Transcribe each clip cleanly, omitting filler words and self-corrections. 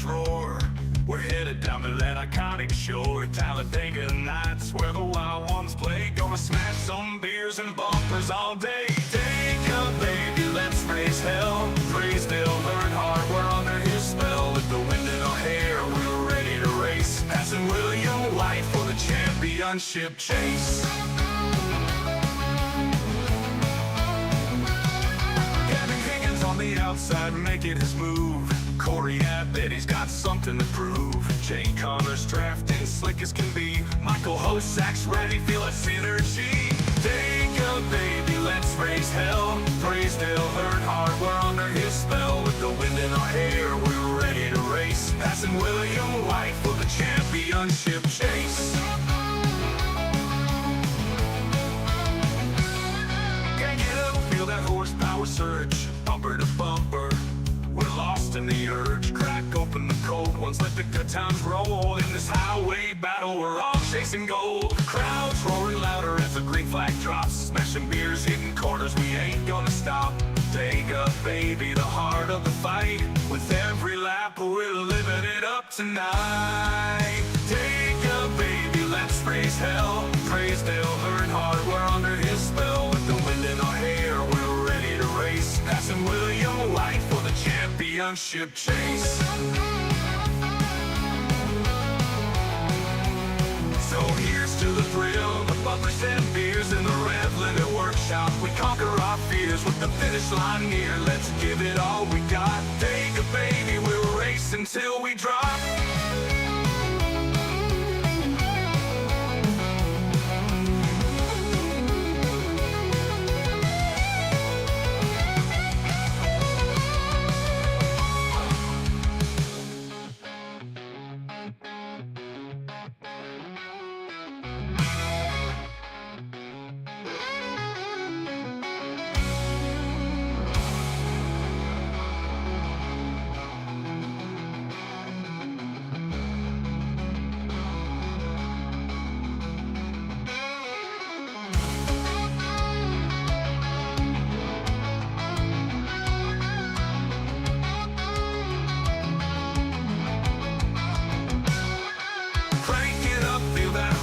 Roar. We're headed down to that iconic shore, Talladega nights where the wild ones play. Gonna smash some beers and bumpers all day. Take a baby, let's raise hell. Praise Dale Earnhardt, we're under his spell. With the wind in our hair, we're ready to race. Passing William White for the championship chase. Gavin Higgins on the outside making his move. Corey Abbott, he's got something to prove. Jay Connor's drafting slick as can be. Michael Hosak's ready, feel its energy. Take a baby, let's raise hell. Praise Dale Earnhardt, we're under his spell. With the wind in our hair, we're ready to race. Passing William White for the championship chase. Can't get up, feel that horsepower surge. Bumper to bumper, we're lost in the urge. Crack open the cold ones, let the good times roll. In this highway battle, we're all chasing gold. Crowds roaring louder as the green flag drops. Smashing beers, hitting corners, we ain't gonna stop. Take a baby, the heart of the fight. With every lap, we're living it up tonight. Take a baby, let's raise hell. Praise Dale Earnhardt, we're under his spell. With the wind in our hair, we're ready to race. Passing William White for the championship chase. So here's to the thrill, the bumpers and beers in the RevLimit Workshop. We conquer our fears with the finish line near. Let's give it all we got. Take a baby, we'll race until we drop.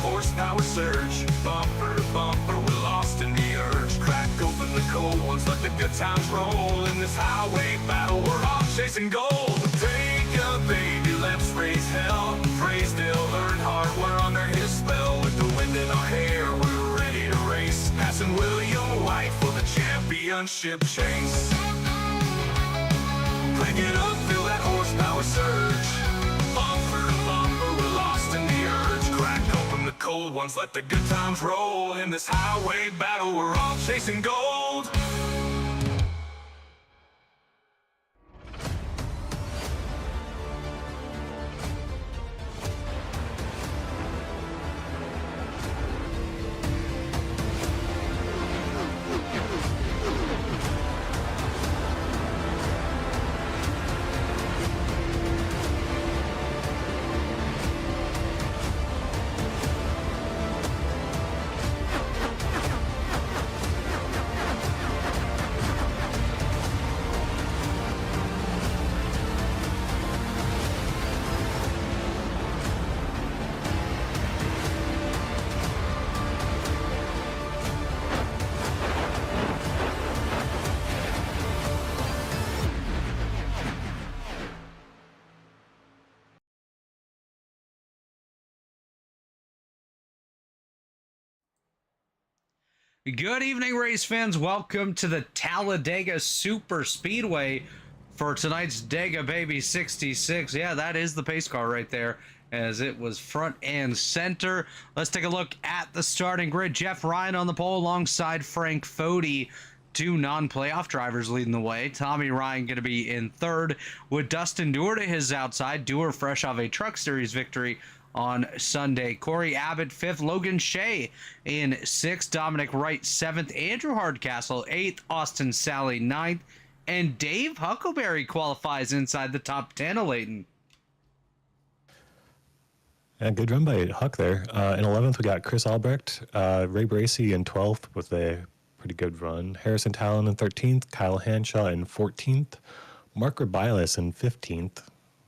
Horsepower surge, bumper to bumper, we're lost in the urge. Crack open the cold ones, let the good times roll. In this highway battle, we're all chasing gold. Take a baby, let's raise hell. Praise Dale Earnhardt, we're under his spell. With the wind in our hair, we're ready to race. Passing William White for the championship chase. Crank it up, feel that horsepower surge. Bumper to bumper, we're lost in the urge. Crack open the cold ones, let the good times roll. In this highway battle, we're all chasing gold. Good evening, race fans. Welcome to the Talladega Super Speedway for tonight's Dega Baby 66. Yeah, that is the pace car right there, as it was front and center. Let's take a look at the starting grid. Jeff Ryan on the pole alongside Frank Fody. Two non-playoff drivers leading the way. Tommy Ryan going to be in third with Dustin Dewar to his outside. Dewar fresh off a Truck Series victory on Sunday. Corey Abbott fifth, Logan Shea in sixth, Dominic Wright seventh, Andrew Hardcastle eighth, Austin Sally ninth, and Dave Huckleberry qualifies inside the top 10, Alayton. And good run by Huck there. In 11th, we got Chris Albrecht, Ray Bracey in 12th with a pretty good run. Harrison Talon in 13th, Kyle Hanshaw in 14th, Mark Rabilis in 15th.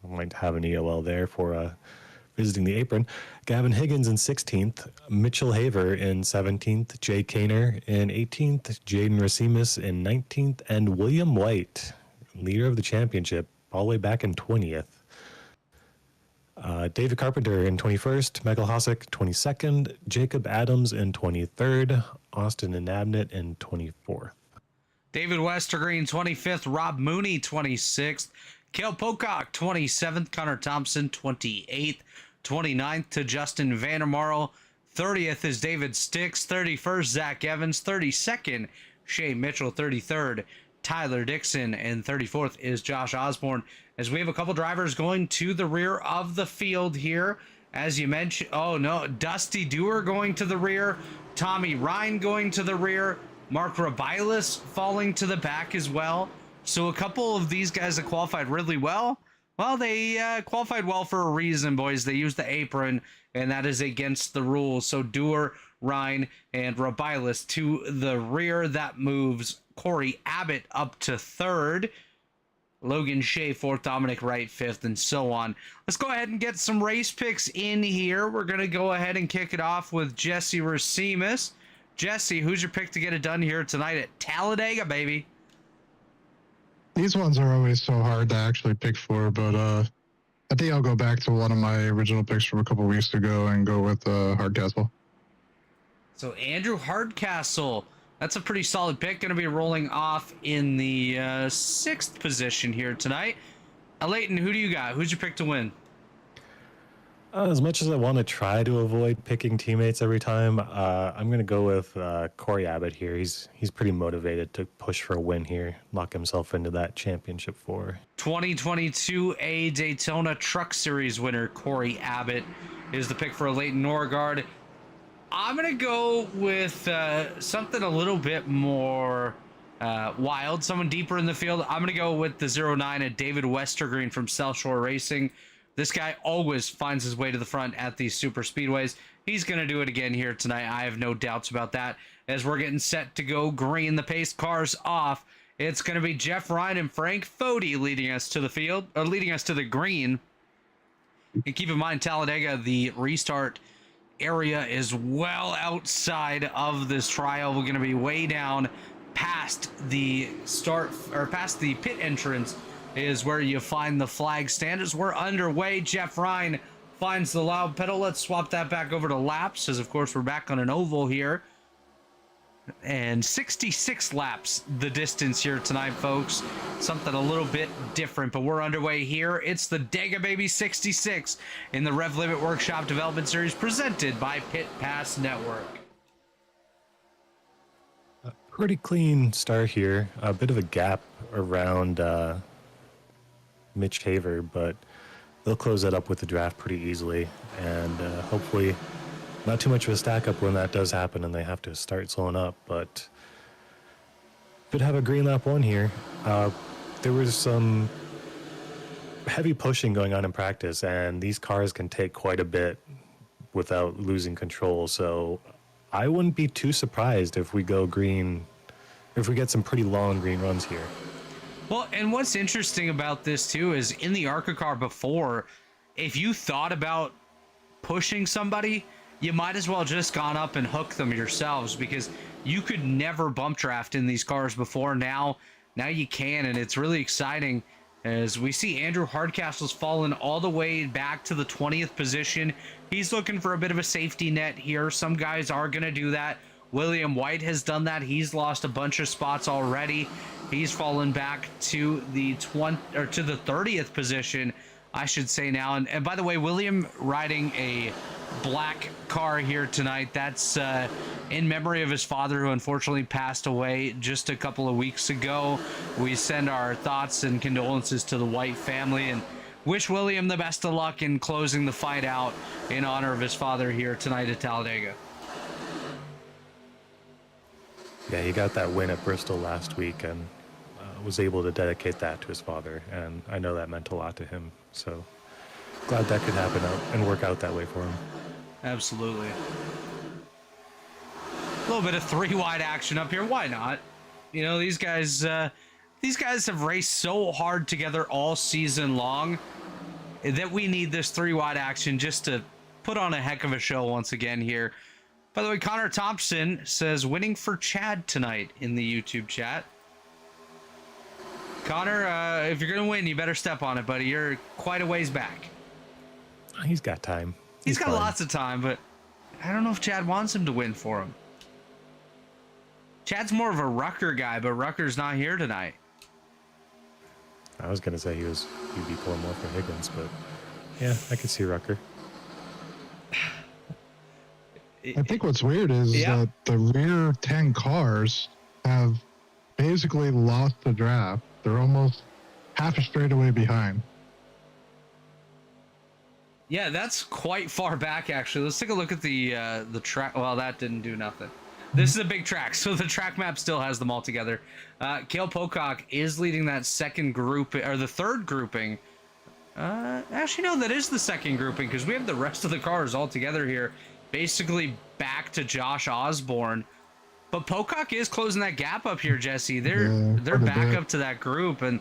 Might have an EOL there for visiting the apron. Gavin Higgins in 16th, Mitchell Haver in 17th, Jay Kaner in 18th, Jaden Rasimas in 19th, and William White, leader of the championship, all the way back in 20th. David Carpenter in 21st, Michael Hossack 22nd, Jacob Adams in 23rd, Austin Inabnet in 24th. David Westergreen 25th, Rob Mooney 26th, Cale Pocock 27th, Connor Thompson 28th, 29th to Justin Vandermarl, 30th is David Sticks, 31st Zach Evans, 32nd Shea Mitchell, 33rd Tyler Dixon, and 34th is Josh Osborne. As we have a couple drivers going to the rear of the field here, as you mentioned. Oh no, Dusty Dewar going to the rear, Tommy Ryan going to the rear, Mark Rabilis falling to the back as well. So a couple of these guys that qualified really well. Well, they qualified well for a reason, boys. They used the apron, and that is against the rules. So Dewar, Ryan, and Rabilis to the rear. That moves Corey Abbott up to third. Logan Shea fourth, Dominic Wright fifth, and so on. Let's go ahead and get some race picks in here. We're going to go ahead and kick it off with Jesse Rasimas. Jesse, who's your pick to get it done here tonight at Talladega, baby? These ones are always so hard to actually pick for, but I think I'll go back to one of my original picks from a couple weeks ago and go with Hardcastle. So Andrew Hardcastle, that's a pretty solid pick. Going to be rolling off in the 6th position here tonight. Alayton, who do you got? Who's your pick to win? As much as I want to try to avoid picking teammates every time, I'm going to go with Corey Abbott here. He's pretty motivated to push for a win here, lock himself into that championship for 2022 A Daytona Truck Series winner Corey Abbott is the pick for Alayton Norgard. I'm going to go with something a little bit more wild, someone deeper in the field. I'm going to go with the 09 at David Westergreen from South Shore Racing. This guy always finds his way to the front at these super speedways. He's going to do it again here tonight. I have no doubts about that. As we're getting set to go green, the pace cars off. It's going to be Jeff Ryan and Frank Fody leading us to the field, or leading us to the green. And keep in mind, Talladega, the restart area is well outside of this trial. We're going to be way down past the start, or past the pit entrance is where you find the flag standards. We're underway. Jeff Ryan finds the loud pedal. Let's swap that back over to laps, as of course we're back on an oval here. And 66 laps the distance here tonight, folks. Something a little bit different, but we're underway here. It's the Dega Baby 66 in the RevLimit Workshop Development Series presented by Pit Pass Network. a pretty clean start here. A bit of a gap around Mitch Haver, but they'll close that up with the draft pretty easily, and hopefully not too much of a stack up when that does happen and they have to start slowing up. But could have a green lap one here. There was some heavy pushing going on in practice, and these cars can take quite a bit without losing control. So I wouldn't be too surprised if we go green, if we get some pretty long green runs here. Well, and what's interesting about this too is in the ARCA car before, if you thought about pushing somebody, you might as well just gone up and hooked them yourselves, because you could never bump draft in these cars before. Now you can, and it's really exciting as we see Andrew Hardcastle's fallen all the way back to the 20th position. He's looking for a bit of a safety net here. Some guys are going to do that. William White has done that. He's lost a bunch of spots already. He's fallen back to the 30th position, I should say now. And by the way, William riding a black car here tonight. That's in memory of his father, who unfortunately passed away just a couple of weeks ago. We send our thoughts and condolences to the White family and wish William the best of luck in closing the fight out in honor of his father here tonight at Talladega. Yeah, he got that win at Bristol last week, and was able to dedicate that to his father, and I know that meant a lot to him. So glad that could happen out and work out that way for him. Absolutely. A little bit of 3 wide action up here. Why not? You know, these guys have raced so hard together all season long that we need this 3 wide action just to put on a heck of a show once again here. By the way, Connor Thompson says winning for Chad tonight in the YouTube chat. Connor, if you're going to win, you better step on it, buddy. You're quite a ways back. He's got time. He's got fine. lots of time, but I don't know if Chad wants him to win for him. Chad's more of a Rucker guy, but Rucker's not here tonight. I was going to say he'd be pulling more for Higgins, but yeah, I could see Rucker. I think what's weird is that the rear 10 cars have basically lost the draft. They're almost half a straightaway behind. Yeah, that's quite far back, actually. Let's take a look at the track. Well, that didn't do nothing. This is a big track, so the track map still has them all together. Cale Pocock is leading that second group, or the third grouping. Actually, no, that is the second grouping, because we have the rest of the cars all together here. Basically back to Josh Osborne. But Pocock is closing that gap up here, Jesse. They're back up to that group, and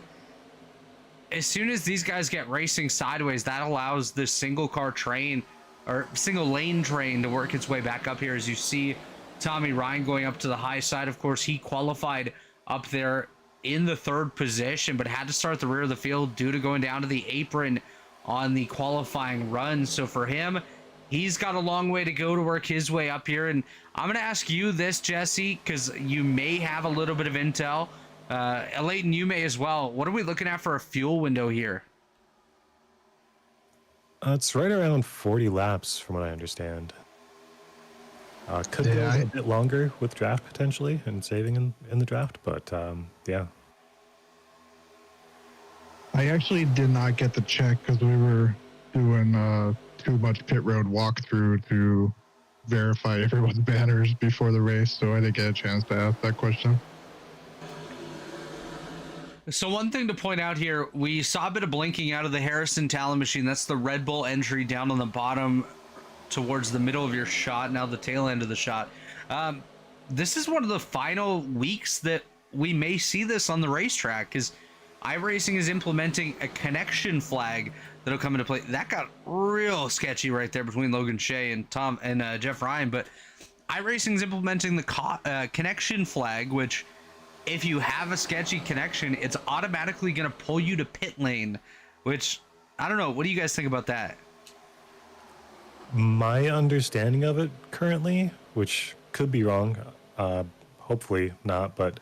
as soon as these guys get racing sideways, that allows this single car train, or single lane train, to work its way back up here. As you see Tommy Ryan going up to the high side. Of course, he qualified up there in the 3rd position, but had to start at the rear of the field due to going down to the apron on the qualifying run. So for him, he's got a long way to go to work his way up here. And I'm going to ask you this, Jesse, because you may have a little bit of intel. Alayton, you may as well. What are we looking at for a fuel window here? It's right around 40 laps from what I understand. Could go a bit longer with draft potentially and saving in the draft, but yeah. I actually did not get the check because we were doing too much pit road walkthrough to verify everyone's banners before the race, so I didn't get a chance to ask that question. So one thing to point out here, we saw a bit of blinking out of the Harrison Talon machine. That's the Red Bull entry down on the bottom towards the middle of your shot, now the tail end of the shot. This is one of the final weeks that we may see this on the racetrack, because iRacing is implementing a connection flag that'll come into play. That got real sketchy right there between Logan Shea and Jeff Ryan, but iRacing is implementing the connection flag, which if you have a sketchy connection, it's automatically going to pull you to pit lane, which I don't know. What do you guys think about that? My understanding of it currently, which could be wrong, hopefully not, but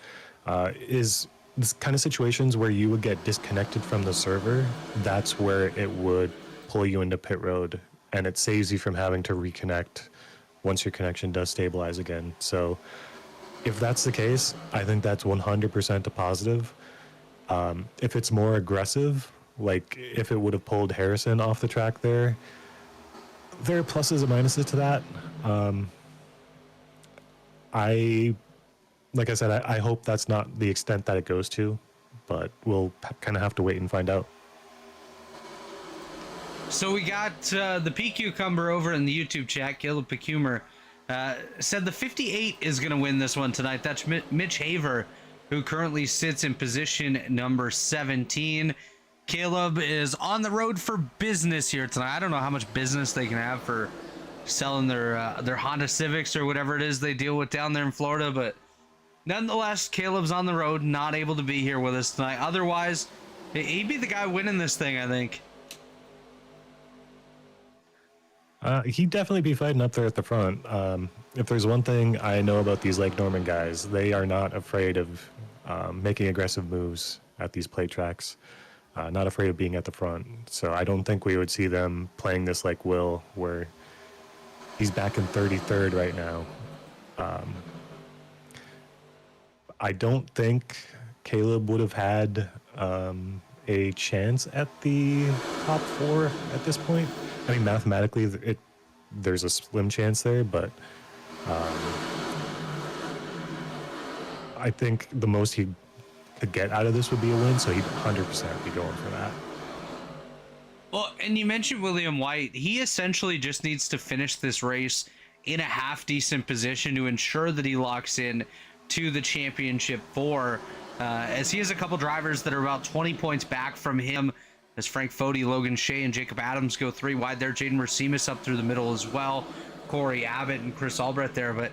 is this kind of situations where you would get disconnected from the server. That's where it would pull you into pit road, and it saves you from having to reconnect once your connection does stabilize again. So if that's the case, I think that's 100% a positive. If it's more aggressive, like if it would have pulled Harrison off the track there are pluses and minuses to that. Like I said, I hope that's not the extent that it goes to, but we'll kind of have to wait and find out. So we got the P Cucumber over in the YouTube chat. Caleb Pecumer said the 58 is going to win this one tonight. That's Mitch Haver, who currently sits in position number 17. Caleb is on the road for business here tonight. I don't know how much business they can have for selling their Honda Civics or whatever it is they deal with down there in Florida, but nonetheless, Caleb's on the road, not able to be here with us tonight. Otherwise, he'd be the guy winning this thing, I think. He'd definitely be fighting up there at the front. If there's one thing I know about these Lake Norman guys, they are not afraid of making aggressive moves at these plate tracks. Not afraid of being at the front. So I don't think we would see them playing this like Will, where he's back in 33rd right now. I don't think Caleb would have had a chance at the top 4 at this point. I mean, mathematically, there's a slim chance there, but I think the most he to get out of this would be a win, so he'd 100% be going for that. Well, and you mentioned William White. He essentially just needs to finish this race in a half-decent position to ensure that he locks in to the championship 4, as he has a couple drivers that are about 20 points back from him, as Frank Fody, Logan Shea, and Jacob Adams go 3 wide there. Jaden Rasimas up through the middle as well. Corey Abbott and Chris Albrecht there, but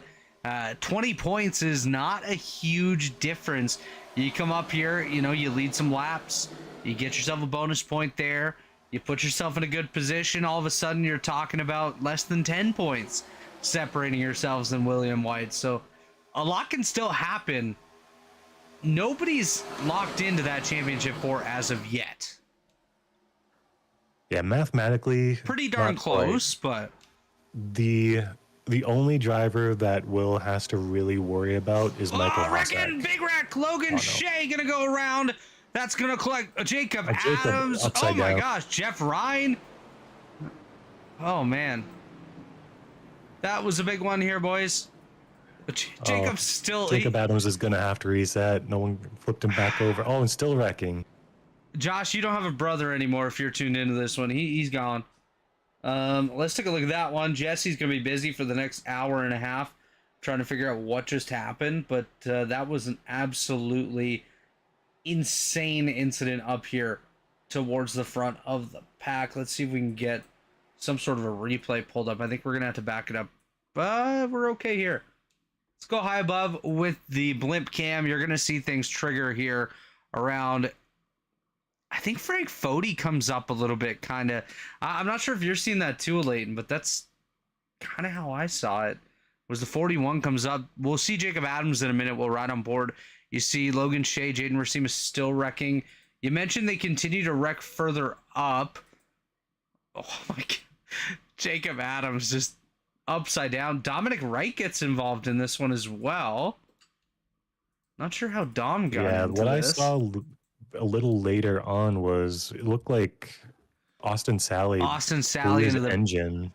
20 points is not a huge difference. You come up here, you know, you lead some laps, you get yourself a bonus point there, you put yourself in a good position, all of a sudden you're talking about less than 10 points separating yourselves than William White. So a lot can still happen. Nobody's locked into that championship 4 as of yet. Yeah, mathematically Pretty darn not quite. close, but The only driver that Will has to really worry about is Michael Reckon, Hossack. Big Wreck, Logan Shea gonna go around. That's gonna collect Jacob Jacob Adams. Oh upside my down. gosh, Jeff Ryan. Oh man, that was a big one here, boys. But Jacob's still. Jacob Adams is gonna have to reset. No one flipped him back over. Oh, and still wrecking. Josh, you don't have a brother anymore if you're tuned into this one. He's gone. Let's take a look at that one. Jesse's gonna be busy for the next hour and a half trying to figure out what just happened, but that was an absolutely insane incident up here towards the front of the pack. Let's see if we can get some sort of a replay pulled up. I think we're gonna have to back it up, but we're okay here. Let's go high above with the blimp cam. You're gonna see things trigger here around, I think Frank Fody comes up a little bit, kind of. I'm not sure if you're seeing that too, Alayton, but that's kind of how I saw it. Was the 41 comes up. We'll see Jacob Adams in a minute. We'll ride on board. You see Logan Shea, Jaden Rasimas still wrecking. You mentioned they continue to wreck further up. Oh my God. Jacob Adams just upside down. Dominic Wright gets involved in this one as well. Not sure how Dom got into what this. I saw a little later on was it looked like Austin Sally blew his into the engine,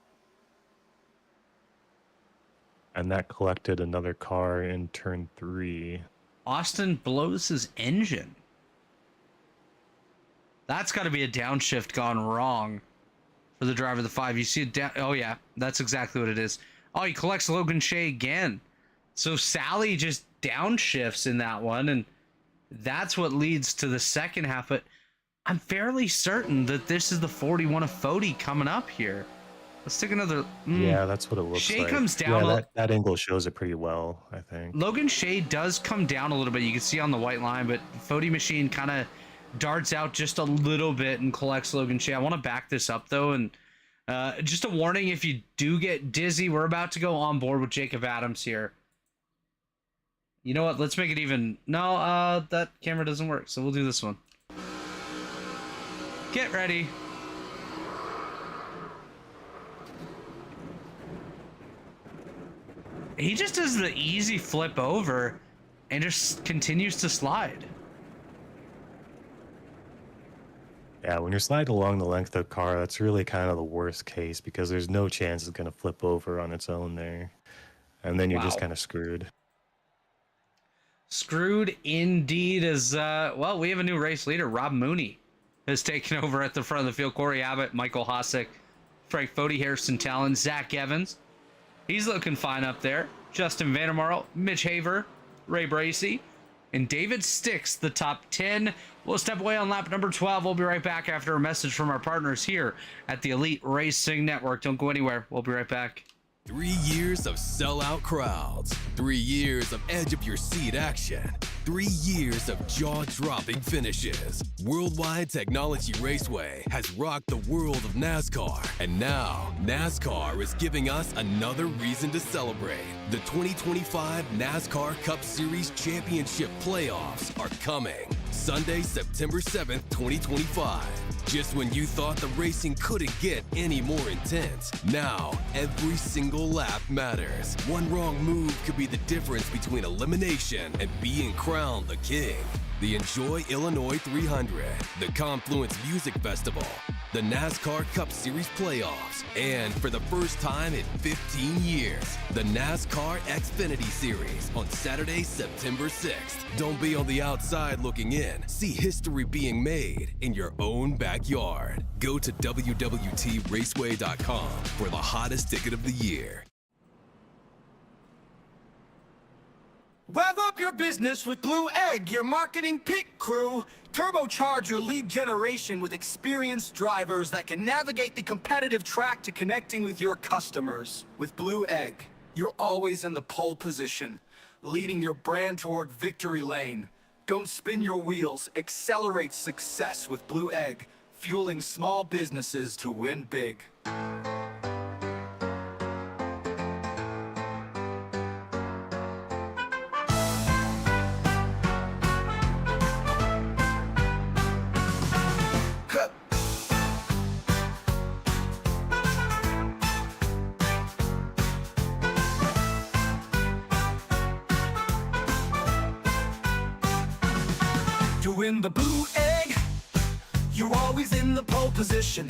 and that collected another car in turn 3. Austin blows his engine. That's got to be a downshift gone wrong for the driver of the 5. You see it down. Oh yeah, that's exactly what it is. Oh, he collects Logan Shea again. So Sally just downshifts in that one, and that's what leads to the second half. But I'm fairly certain that this is the 41 of Fody coming up here. Let's take another. Yeah, that's what it looks Shea like. comes down. Yeah, that angle shows it pretty well, I think. Logan Shea does come down a little bit. You can see on the white line, but Fody machine kind of darts out just a little bit and collects Logan Shea. I want to back this up though, and just a warning: if you do get dizzy, we're about to go on board with Jacob Adams here. You know what? Let's make it even. No, that camera doesn't work, so we'll do this one. Get ready. He just does the easy flip over and just continues to slide. Yeah, when you're sliding along the length of the car, that's really kind of the worst case because there's no chance it's going to flip over on its own there. And then you're just kind of screwed. Screwed indeed, as well, we have a new race leader. Rob Mooney has taken over at the front of the field. Corey Abbott, Michael Hossack, Frank Fody, Harrison Talon, Zach Evans. He's looking fine up there. Justin Vandermarl, Mitch Haver, Ray Bracey, and David Sticks, the top 10. We'll step away on lap number 12. We'll be right back after a message from our partners here at the Elite Racing Network. Don't go anywhere. We'll be right back. 3 years of sellout crowds, 3 years of edge of your seat action, 3 years of jaw-dropping finishes. Worldwide Technology Raceway has rocked the world of NASCAR, and now NASCAR is giving us another reason to celebrate. The 2025 NASCAR Cup Series Championship playoffs are coming Sunday, September 7th, 2025. Just when you thought the racing couldn't get any more intense, now every single lap matters. One wrong move could be the difference between elimination and being crowned the king. The Enjoy Illinois 300, the Confluence Music Festival, the NASCAR Cup Series playoffs, and for the first time in 15 years, the NASCAR Xfinity Series on Saturday, September 6th. Don't be on the outside looking in. See history being made in your own backyard. Go to www.raceway.com for the hottest ticket of the year. Rev up your business with Blue Egg, your marketing pit crew. Turbocharge your lead generation with experienced drivers that can navigate the competitive track to connecting with your customers. With Blue Egg, you're always in the pole position, leading your brand toward victory lane. Don't spin your wheels, accelerate success with Blue Egg, fueling small businesses to win big. To win the Blue Egg, you're always in the pole position,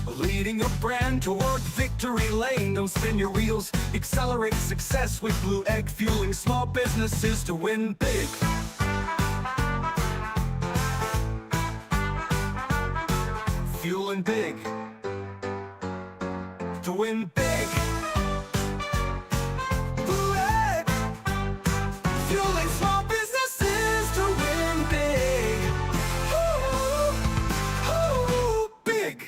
leading your brand toward victory lane. Don't spin your wheels, accelerate success with Blue Egg, fueling small businesses to win big. Fueling big to win big. Blue Egg, fueling small businesses to win big. Ooh, ooh, big.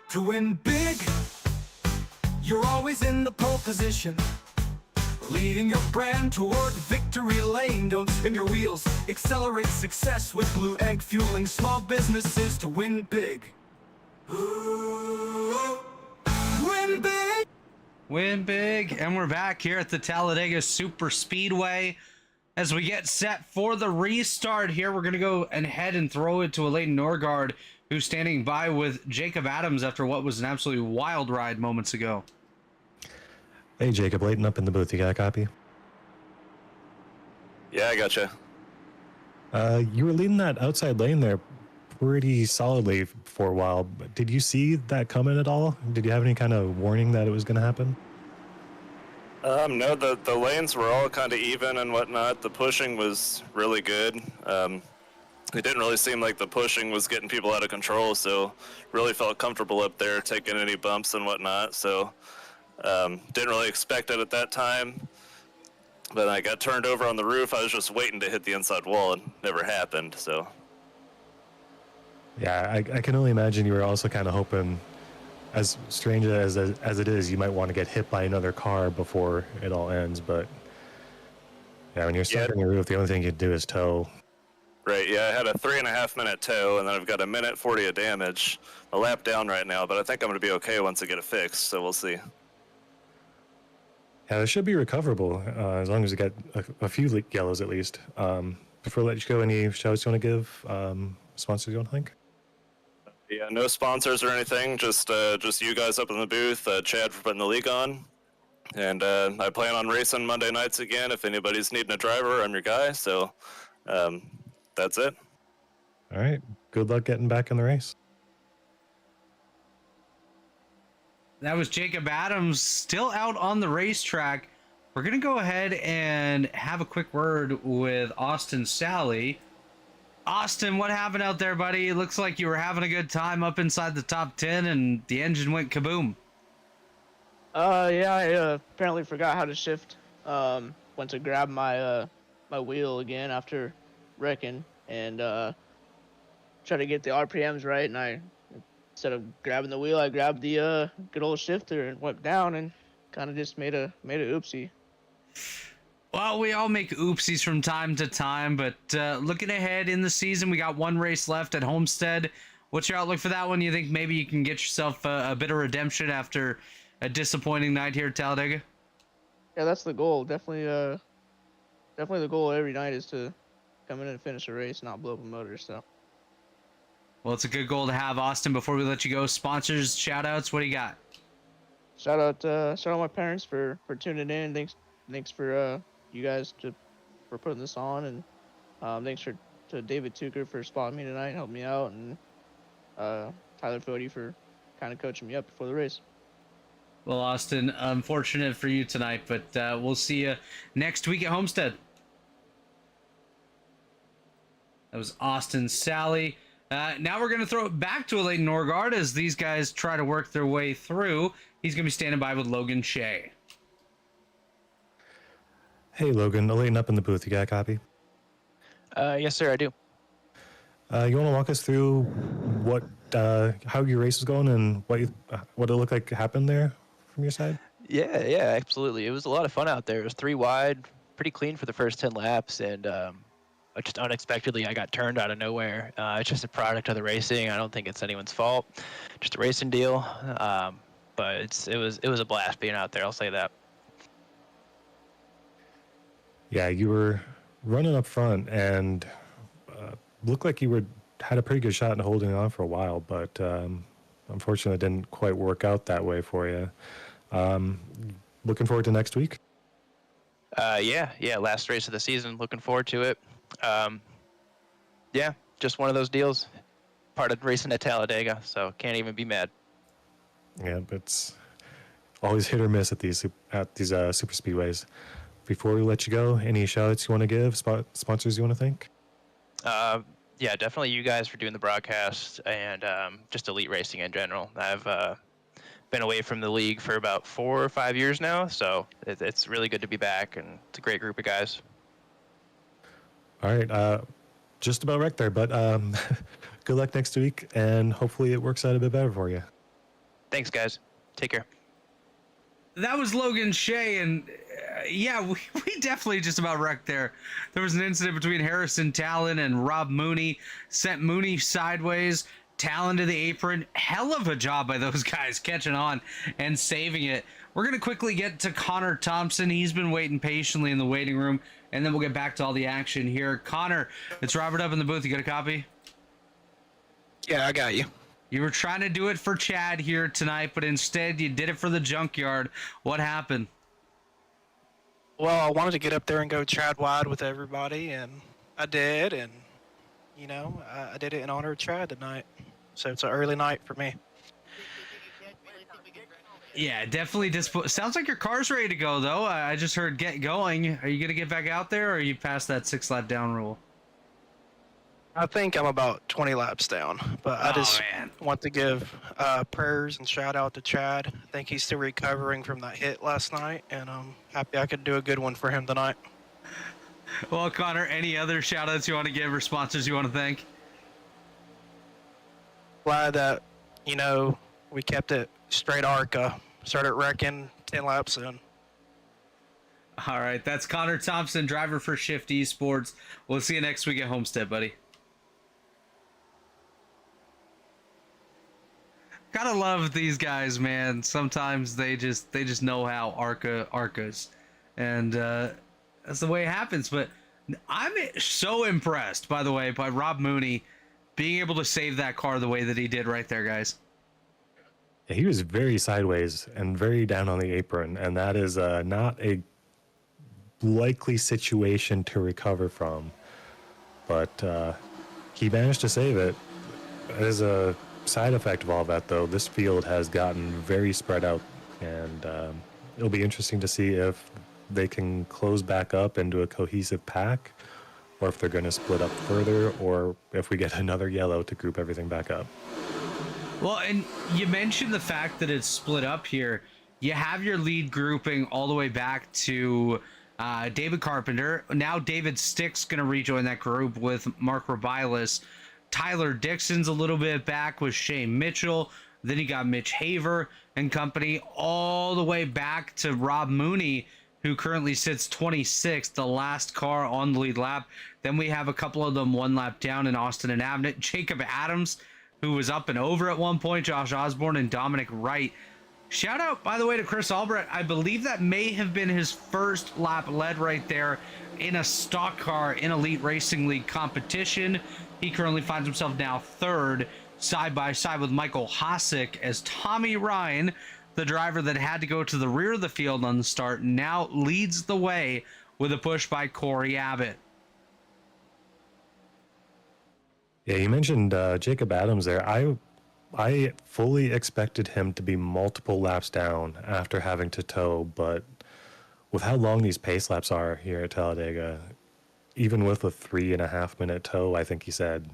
To win big, you're always in the pole position, leading your brand toward victory lane. Don't spin your wheels, accelerate success with Blue Egg, fueling small businesses to win big. Ooh, win big. Win big, and we're back here at the Talladega Super Speedway. As we get set for the restart here, we're going to go ahead and throw it to Alayton Norgard, who's standing by with Jacob Adams after what was an absolutely wild ride moments ago. Hey, Jacob, Alayton up in the booth. You got a copy? Yeah, I gotcha. You were leading that outside lane there pretty solidly for a while. But did you see that coming at all? Did you have any kind of warning that it was going to happen? No, the lanes were all kind of even and whatnot. The pushing was really good. It didn't really seem like the pushing was getting people out of control, so really felt comfortable up there taking any bumps and whatnot. So didn't really expect it at that time. But I got turned over on the roof. I was just waiting to hit the inside wall. It never happened, so. Yeah, I can only imagine you were also kind of hoping, as strange as it is, you might want to get hit by another car before it all ends. But yeah, when you're stuck on your roof, the only thing you can do is tow. Right, yeah, I had a 3.5 minute tow, and then I've got a minute 40 of damage. A lap down right now, but I think I'm going to be okay once I get it fixed, so we'll see. Yeah, it should be recoverable as long as you get a few yellows at least. Before I let you go, any shouts you want to give? Sponsors you want to thank? Yeah, no sponsors or anything, just you guys up in the booth, Chad for putting the league on. And I plan on racing Monday nights again. If anybody's needing a driver, I'm your guy, so that's it. All right. Good luck getting back in the race. That was Jacob Adams, still out on the racetrack. We're going to go ahead and have a quick word with Austin Sally. Austin, what happened out there, buddy? It looks like you were having a good time up inside the top 10 and the engine went kaboom. Yeah, I apparently forgot how to shift. Went to grab my my wheel again after wrecking and try to get the RPMs right, and I, instead of grabbing the wheel, I grabbed the good old shifter and went down and kind of just made a oopsie. Well, we all make oopsies from time to time, but looking ahead in the season, we got one race left at Homestead. What's your outlook for that one? You think maybe you can get yourself a bit of redemption after a disappointing night here at Talladega? Yeah, that's the goal. Definitely the goal every night is to come in and finish a race, not blow up a motor. So. Well, it's a good goal to have, Austin. Before we let you go, sponsors, shout outs, what do you got? shout out my parents for tuning in. Thanks for you guys for putting this on, and thanks to David Tucker for spotting me tonight, helping me out, and Tyler Fody for kind of coaching me up before the race. Well, Austin, unfortunate for you tonight, but we'll see you next week at Homestead. That was Austin Sally. Now we're going to throw it back to Alayton Norgard as these guys try to work their way through. He's going to be standing by with Logan Shea. Hey, Logan, Alayton up in the booth. You got a copy? Yes, sir, I do. You want to walk us through how your race was going and what it looked like happened there from your side? Yeah, absolutely. It was a lot of fun out there. It was 3 wide, pretty clean for the first 10 laps, and just unexpectedly I got turned out of nowhere. It's just a product of the racing. I don't think it's anyone's fault. Just a racing deal. But it was a blast being out there. I'll say that. Yeah, you were running up front and looked like you had a pretty good shot in holding on for a while, but unfortunately it didn't quite work out that way for you. Looking forward to next week? Yeah, last race of the season. Looking forward to it. Yeah, just one of those deals. Part of racing at Talladega, so can't even be mad. Yeah, but it's always hit or miss at these super speedways. Before we let you go, any shout-outs you want to give, sponsors you want to thank? Yeah, definitely you guys for doing the broadcast and just Elite Racing in general. I've been away from the league for about 4 or 5 years now, so it's really good to be back, and it's a great group of guys. All right, just about right there, but good luck next week, and hopefully it works out a bit better for you. Thanks, guys. Take care. That was Logan Shea, and yeah, we definitely just about wrecked there. There was an incident between Harrison Talon and Rob Mooney. Sent Mooney sideways, Talon to the apron. Hell of a job by those guys catching on and saving it. We're going to quickly get to Connor Thompson. He's been waiting patiently in the waiting room, and then we'll get back to all the action here. Connor, it's Robert up in the booth. You got a copy? Yeah, I got you. You were trying to do it for Chad here tonight, but instead you did it for the junkyard. What happened? Well, I wanted to get up there and go Chad wide with everybody, and I did, and, you know, I did it in honor of Chad tonight. So it's an early night for me. Yeah, definitely sounds like your car's ready to go, though. I just heard get going. Are you going to get back out there, or are you past that 6-lap down rule? I think I'm about 20 laps down, but I just man. want to give prayers and shout out to Chad. I think he's still recovering from that hit last night, and I'm happy I could do a good one for him tonight. Well, Connor, any other shout outs you want to give or sponsors you want to thank? Glad that, you know, we kept it straight ARCA. Started wrecking 10 laps in. All right, that's Connor Thompson, driver for Shift Esports. We'll see you next week at Homestead, buddy. Gotta love these guys, man. Sometimes they just know how ARCA's, and that's the way it happens. But I'm so impressed, by the way, by Rob Mooney being able to save that car the way that he did right there, guys. Yeah, he was very sideways and very down on the apron, and that is not a likely situation to recover from. But he managed to save it. As a side effect of all that, though, this field has gotten very spread out, and it'll be interesting to see if they can close back up into a cohesive pack, or if they're going to split up further, or if we get another yellow to group everything back up. Well, and you mentioned the fact that it's split up here. You have your lead grouping all the way back to David Carpenter. Now David Stick's going to rejoin that group with Mark Robilas. Tyler Dixon's a little bit back with Shane Mitchell. Then you got Mitch Haver and company all the way back to Rob Mooney, who currently sits 26th, the last car on the lead lap. Then we have a couple of them 1 lap down in Austin and Avnet. Jacob Adams, who was up and over at one point, Josh Osborne and Dominic Wright. Shout out, by the way, to Chris Albrecht. I believe that may have been his first lap led right there in a stock car in Elite Racing League competition. He currently finds himself now third, side by side with Michael Hosick, as Tommy Ryan the driver that had to go to the rear of the field on the start, now leads the way with a push by Corey Abbott. Yeah, you mentioned Jacob Adams there. I fully expected him to be multiple laps down after having to tow, but with how long these pace laps are here at Talladega, even with a 3.5 minute tow, I think he said,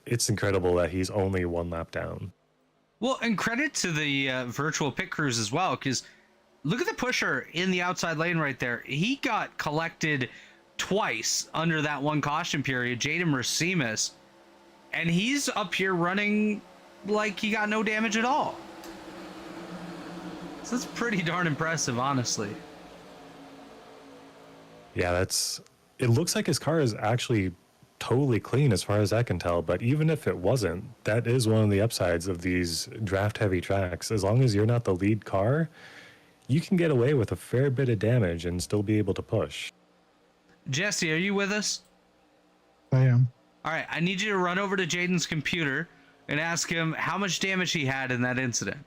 it's incredible that he's only 1 lap down. Well, and credit to the virtual pit crews as well, because look at the pusher in the outside lane right there. He got collected twice under that one caution period, Jaden Rasimas, and he's up here running like he got no damage at all. So that's pretty darn impressive, honestly. Yeah, it looks like his car is actually totally clean as far as I can tell, but even if it wasn't, that is one of the upsides of these draft heavy tracks. As long as you're not the lead car, you can get away with a fair bit of damage and still be able to push. Jesse, are you with us? I am. All right, I need you to run over to Jaden's computer and ask him how much damage he had in that incident.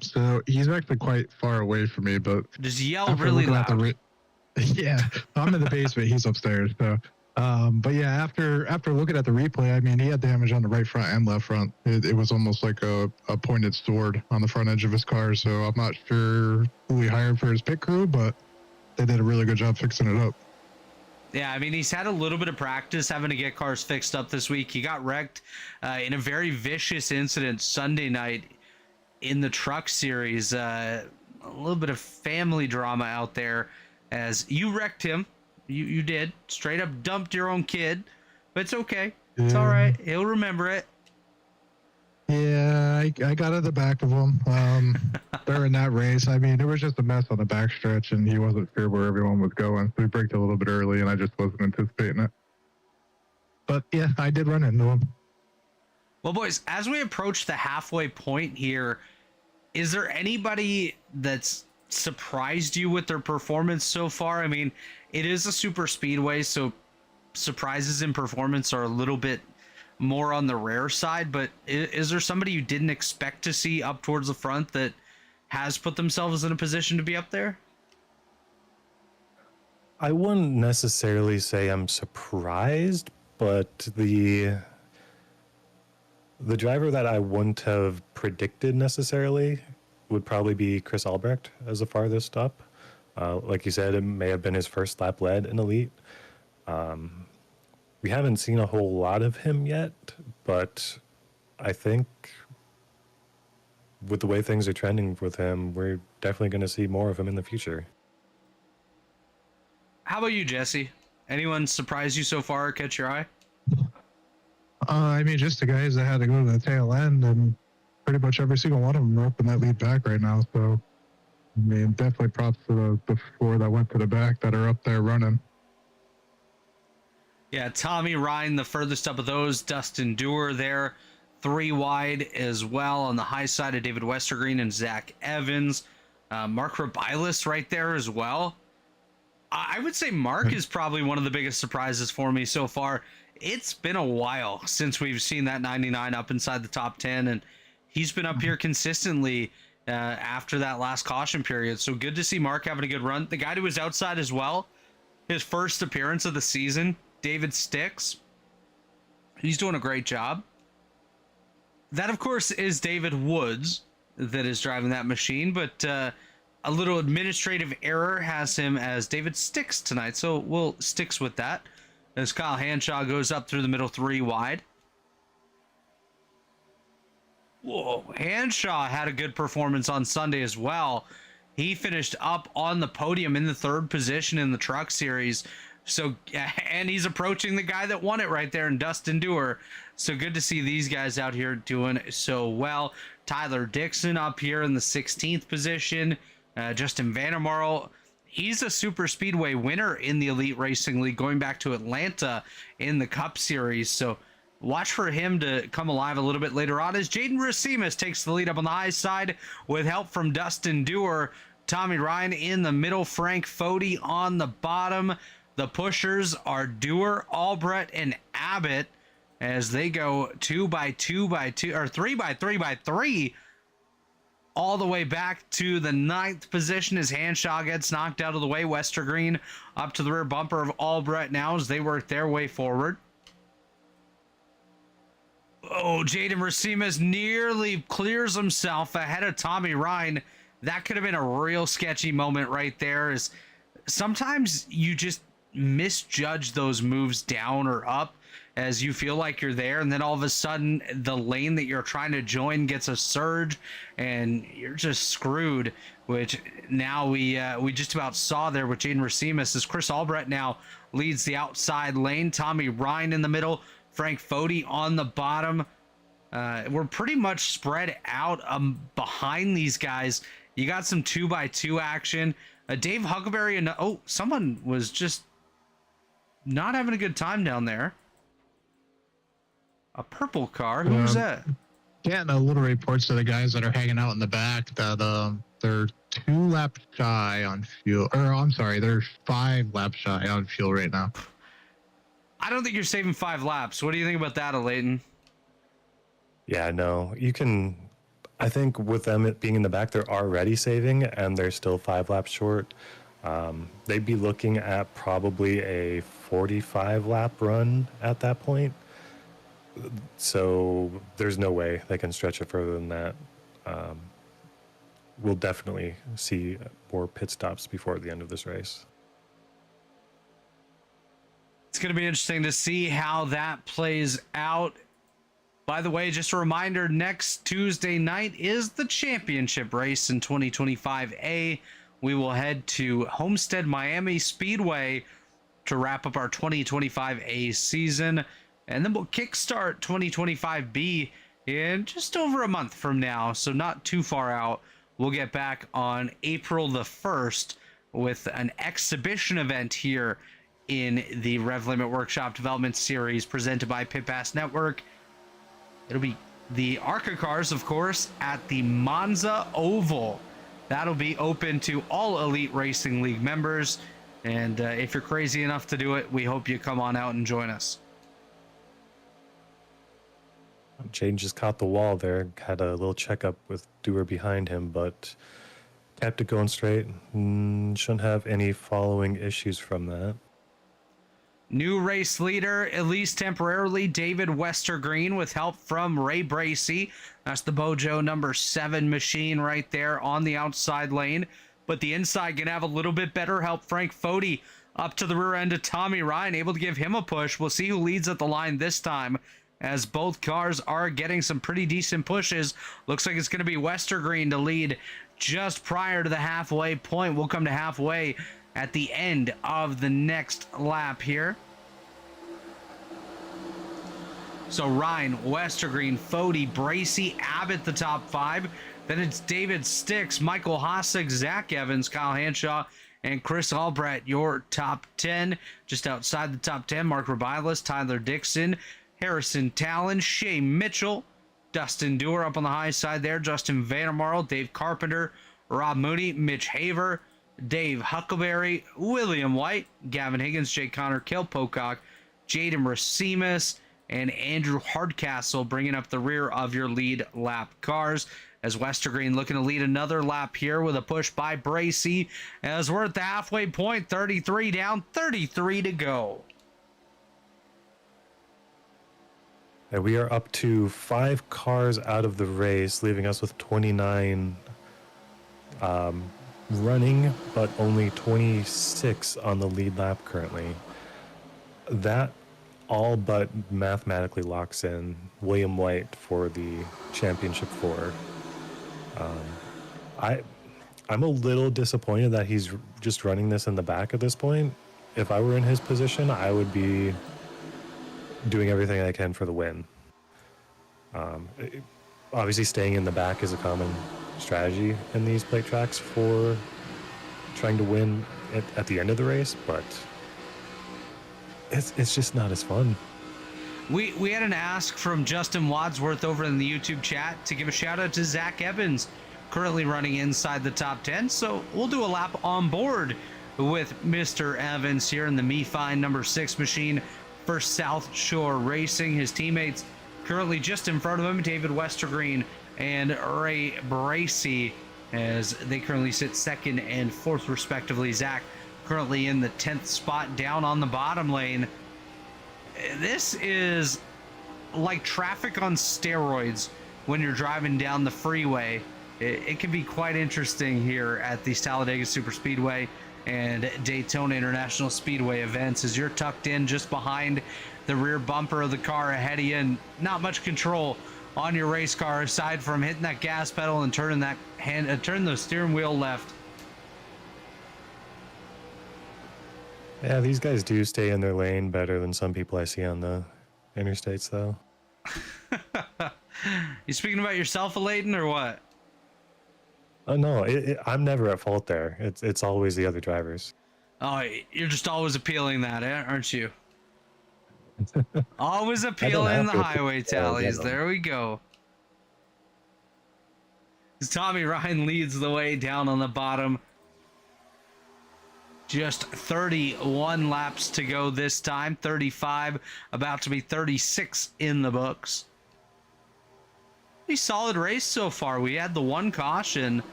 So he's actually quite far away from me, but Just yell after really looking at loud. yeah, I'm in the basement. He's upstairs. So, but yeah, after looking at the replay, I mean, he had damage on the right front and left front. It was almost like a pointed sword on the front edge of his car. So I'm not sure who he hired for his pit crew, but they did a really good job fixing it up. Yeah, I mean, he's had a little bit of practice having to get cars fixed up this week. He got wrecked in a very vicious incident Sunday night in the truck series. A little bit of family drama out there as you wrecked him. You did. Straight up dumped your own kid. But it's okay. It's all right. He'll remember it. Yeah, I got at the back of him during that race. I mean, it was just a mess on the backstretch, and he wasn't sure where everyone was going. So he braked a little bit early, and I just wasn't anticipating it. But yeah, I did run into him. Well, boys, as we approach the halfway point here, is there anybody that's surprised you with their performance so far? I mean, it is a super speedway, so surprises in performance are a little bit more on the rare side, but is there somebody you didn't expect to see up towards the front that has put themselves in a position to be up there? I wouldn't necessarily say I'm surprised, but the driver that I wouldn't have predicted necessarily would probably be Chris Albrecht as the farthest up. Like you said, it may have been his first lap led in Elite. We haven't seen a whole lot of him yet, but I think with the way things are trending with him, we're definitely going to see more of him in the future. How about you, Jesse? Anyone surprise you so far or catch your eye? I mean, just the guys that had to go to the tail end, and pretty much every single one of them are up in that lead back right now. So, I mean, definitely props to the 4 that went to the back that are up there running. Yeah, Tommy Ryan, the furthest up of those. Dustin Dewar there, 3 wide as well on the high side of David Westergreen and Zach Evans. Mark Rabilis right there as well. I would say Mark is probably one of the biggest surprises for me so far. It's been a while since we've seen that 99 up inside the top 10, and he's been up here consistently after that last caution period. So good to see Mark having a good run. The guy who was outside as well, his first appearance of the season, David Sticks. He's doing a great job. That, of course, is David Woods that is driving that machine, but a little administrative error has him as David Sticks tonight, so we'll sticks with that as Kyle Hanshaw goes up through the middle 3 wide. Whoa, Hanshaw had a good performance on Sunday as well. He finished up on the podium in the 3rd position in the truck series. So, and he's approaching the guy that won it right there in Dustin Dewar. So good to see these guys out here doing so well. Tyler Dixon up here in the 16th position. Justin Vandermarl, he's a super speedway winner in the Elite Racing League going back to Atlanta in the Cup Series. So watch for him to come alive a little bit later on as Jaden Rasimas takes the lead up on the high side with help from Dustin Dewar. Tommy Ryan in the middle, Frank Foti on the bottom. The pushers are Dewar, Albrecht, and Abbott as they go 2 by 2 by 2 or 3 by 3 by 3 all the way back to the 9th position as Hanshaw gets knocked out of the way. Westergreen up to the rear bumper of Albrecht now as they work their way forward. Oh, Jaden Rasimas nearly clears himself ahead of Tommy Ryan. That could have been a real sketchy moment right there. Is sometimes you just misjudge those moves down or up as you feel like you're there, and then all of a sudden the lane that you're trying to join gets a surge and you're just screwed, which now we just about saw there with Jaden Rasimas as Chris Albrecht now leads the outside lane. Tommy Ryan in the middle, Frank Foti on the bottom. We're pretty much spread out behind these guys. You got some 2x2 action. Dave Huckleberry and someone was just not having a good time down there. A purple car. Who was that? Getting a little reports to the guys that are hanging out in the back that they're 2 laps shy on fuel. Or I'm sorry, they're 5 laps shy on fuel right now. I don't think you're saving 5 laps. What do you think about that, Alayton? Yeah, no, you can. I think with them being in the back, they're already saving, and they're still 5 laps short. They'd be looking at probably a 45 lap run at that point. So there's no way they can stretch it further than that. We'll definitely see more pit stops before the end of this race. It's going to be interesting to see how that plays out. By the way, just a reminder, next Tuesday night is the championship race in 2025A. We will head to Homestead Miami Speedway to wrap up our 2025A season. And then we'll kickstart 2025B in just over a month from now, so not too far out. We'll get back on April the 1st with an exhibition event here in the RevLimit Workshop Development Series presented by Pit Pass Network. It'll be the ARCA cars, of course, at the Monza Oval. That'll be open to all Elite Racing League members. And if you're crazy enough to do it, we hope you come on out and join us. Jaden just caught the wall there, had a little checkup with Dewar behind him, but kept it going straight. Shouldn't have any following issues from that. New race leader, at least temporarily, David Westergreen with help from Ray Bracey. That's the Bojo number 7 machine right there on the outside lane. But the inside can have a little bit better help. Frank Foti up to the rear end of Tommy Ryan, able to give him a push. We'll see who leads at the line this time, as both cars are getting some pretty decent pushes. Looks like it's going to be Westergreen to lead just prior to the halfway point. We'll come to halfway at the end of the next lap here. So Ryan, Westergreen, Foti, Bracey, Abbott the top 5. Then it's David Sticks, Michael Hossack, Zach Evans, Kyle Hanshaw, and Chris Albrecht, your top 10. Just outside the top 10, Mark Rabilas, Tyler Dixon, Harrison Talon, Shea Mitchell, Dustin Dewar up on the high side there, Justin Vandermarl, Dave Carpenter, Rob Mooney, Mitch Haver, Dave Huckleberry, William White, Gavin Higgins, Jay Connor, Kel Pocock, Jaden Rasimas, and Andrew Hardcastle bringing up the rear of your lead lap cars, as Westergreen looking to lead another lap here with a push by Bracey, as we're at the halfway point, 33 down, 33 to go. And we are up to 5 cars out of the race, leaving us with 29 running, but only 26 on the lead lap currently. That all but mathematically locks in William White for the championship 4. I'm a little disappointed that he's just running this in the back at this point. If I were in his position, I would be doing everything I can for the win. Obviously, staying in the back is a common strategy in these plate tracks for trying to win at the end of the race, but it's just not as fun. We had an ask from Justin Wadsworth over in the YouTube chat to give a shout out to Zach Evans, currently running inside the top 10. So we'll do a lap on board with Mr. Evans here in the Me-Fine number 6 machine for South Shore Racing. His teammates currently just in front of him, David Westergreen and Ray Bracy, as they currently sit second and fourth respectively. Zach currently in the 10th spot down on the bottom lane. This is like traffic on steroids when you're driving down the freeway. It can be quite interesting here at the Talladega Superspeedway and Daytona International Speedway events, as you're tucked in just behind the rear bumper of the car ahead of you, and not much control on your race car aside from hitting that gas pedal and turning the steering wheel left. Yeah, these guys do stay in their lane better than some people I see on the interstates, though. You speaking about yourself, Alayton, or what? Oh no, I'm never at fault there. It's always the other drivers. Oh, you're just always appealing that, aren't you? Always appealing the highway tallies. There we go. As Tommy Ryan leads the way down on the bottom. Just 31 laps to go this time. 35, about to be 36 in the books. Pretty solid race so far. We had the one caution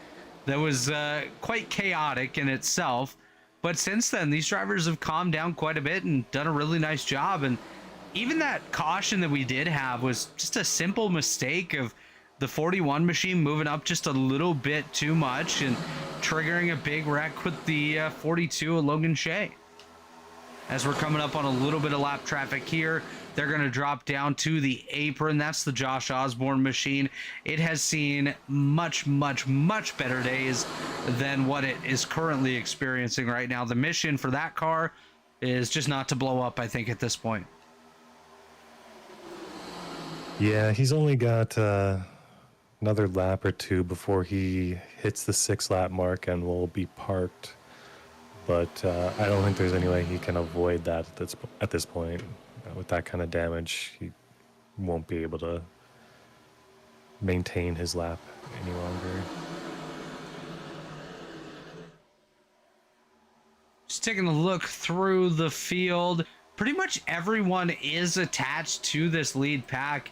that was quite chaotic in itself. But since then, these drivers have calmed down quite a bit and done a really nice job. And even that caution that we did have was just a simple mistake of the 41 machine moving up just a little bit too much and triggering a big wreck with the 42 of Logan Shea. As we're coming up on a little bit of lap traffic here, they're going to drop down to the apron. That's the Josh Osborne machine. It has seen much, much, much better days than what it is currently experiencing right now. The mission for that car is just not to blow up, I think, at this point. Yeah, he's only got another lap or two before he hits the 6-lap mark and will be parked. But I don't think there's any way he can avoid that at this point. With that kind of damage, he won't be able to maintain his lap any longer. Just taking a look through the field, pretty much everyone is attached to this lead pack,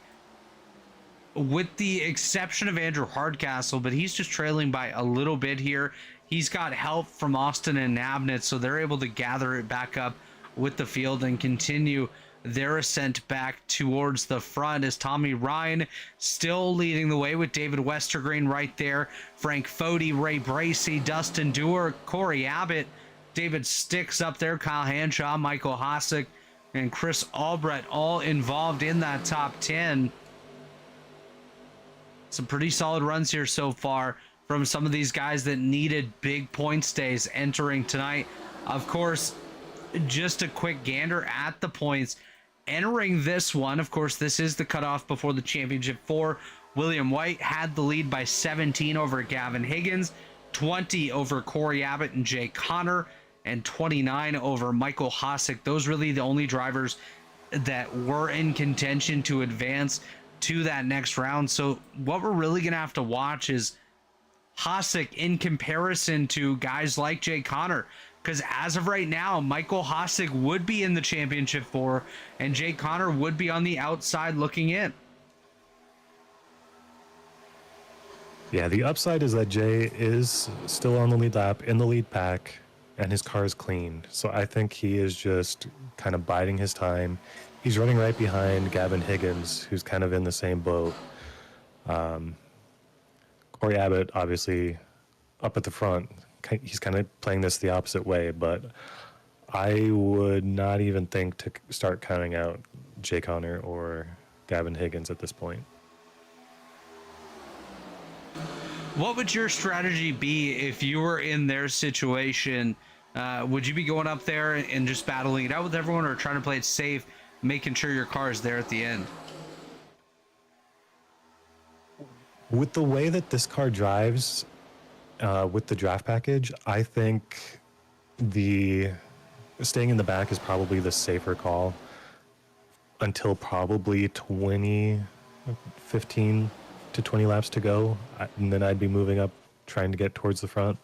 with the exception of Andrew Hardcastle, but he's just trailing by a little bit here. He's got help from Austin and Nabnett, so they're able to gather it back up with the field and continue their ascent back towards the front, as Tommy Ryan still leading the way with David Westergreen right there, Frank Fody, Ray Bracy, Dustin Dewar, Corey Abbott, David Sticks up there, Kyle Hanshaw, Michael Hosick, and Chris Albrecht all involved in that top 10. Some pretty solid runs here so far from some of these guys that needed big points days entering tonight. Of course, just a quick gander at the points. Entering this one, of course, this is the cutoff before the championship 4. William White had the lead by 17 over Gavin Higgins, 20 over Corey Abbott and Jay Connor, and 29 over Michael Hosick. Those really the only drivers that were in contention to advance to that next round. So what we're really going to have to watch is Hosick in comparison to guys like Jay Connor. Because as of right now, Michael Hosick would be in the championship 4, and Jay Connor would be on the outside looking in. Yeah, the upside is that Jay is still on the lead lap, in the lead pack, and his car is clean. So I think he is just kind of biding his time. He's running right behind Gavin Higgins, who's kind of in the same boat. Corey Abbott, obviously, up at the front. He's kind of playing this the opposite way, but I would not even think to start counting out Jay Connor or Gavin Higgins at this point. What would your strategy be if you were in their situation? Would you be going up there and just battling it out with everyone, or trying to play it safe, making sure your car is there at the end? With the way that this car drives, with the draft package, I think the staying in the back is probably the safer call until probably 15 to 20 laps to go, and then I'd be moving up, trying to get towards the front.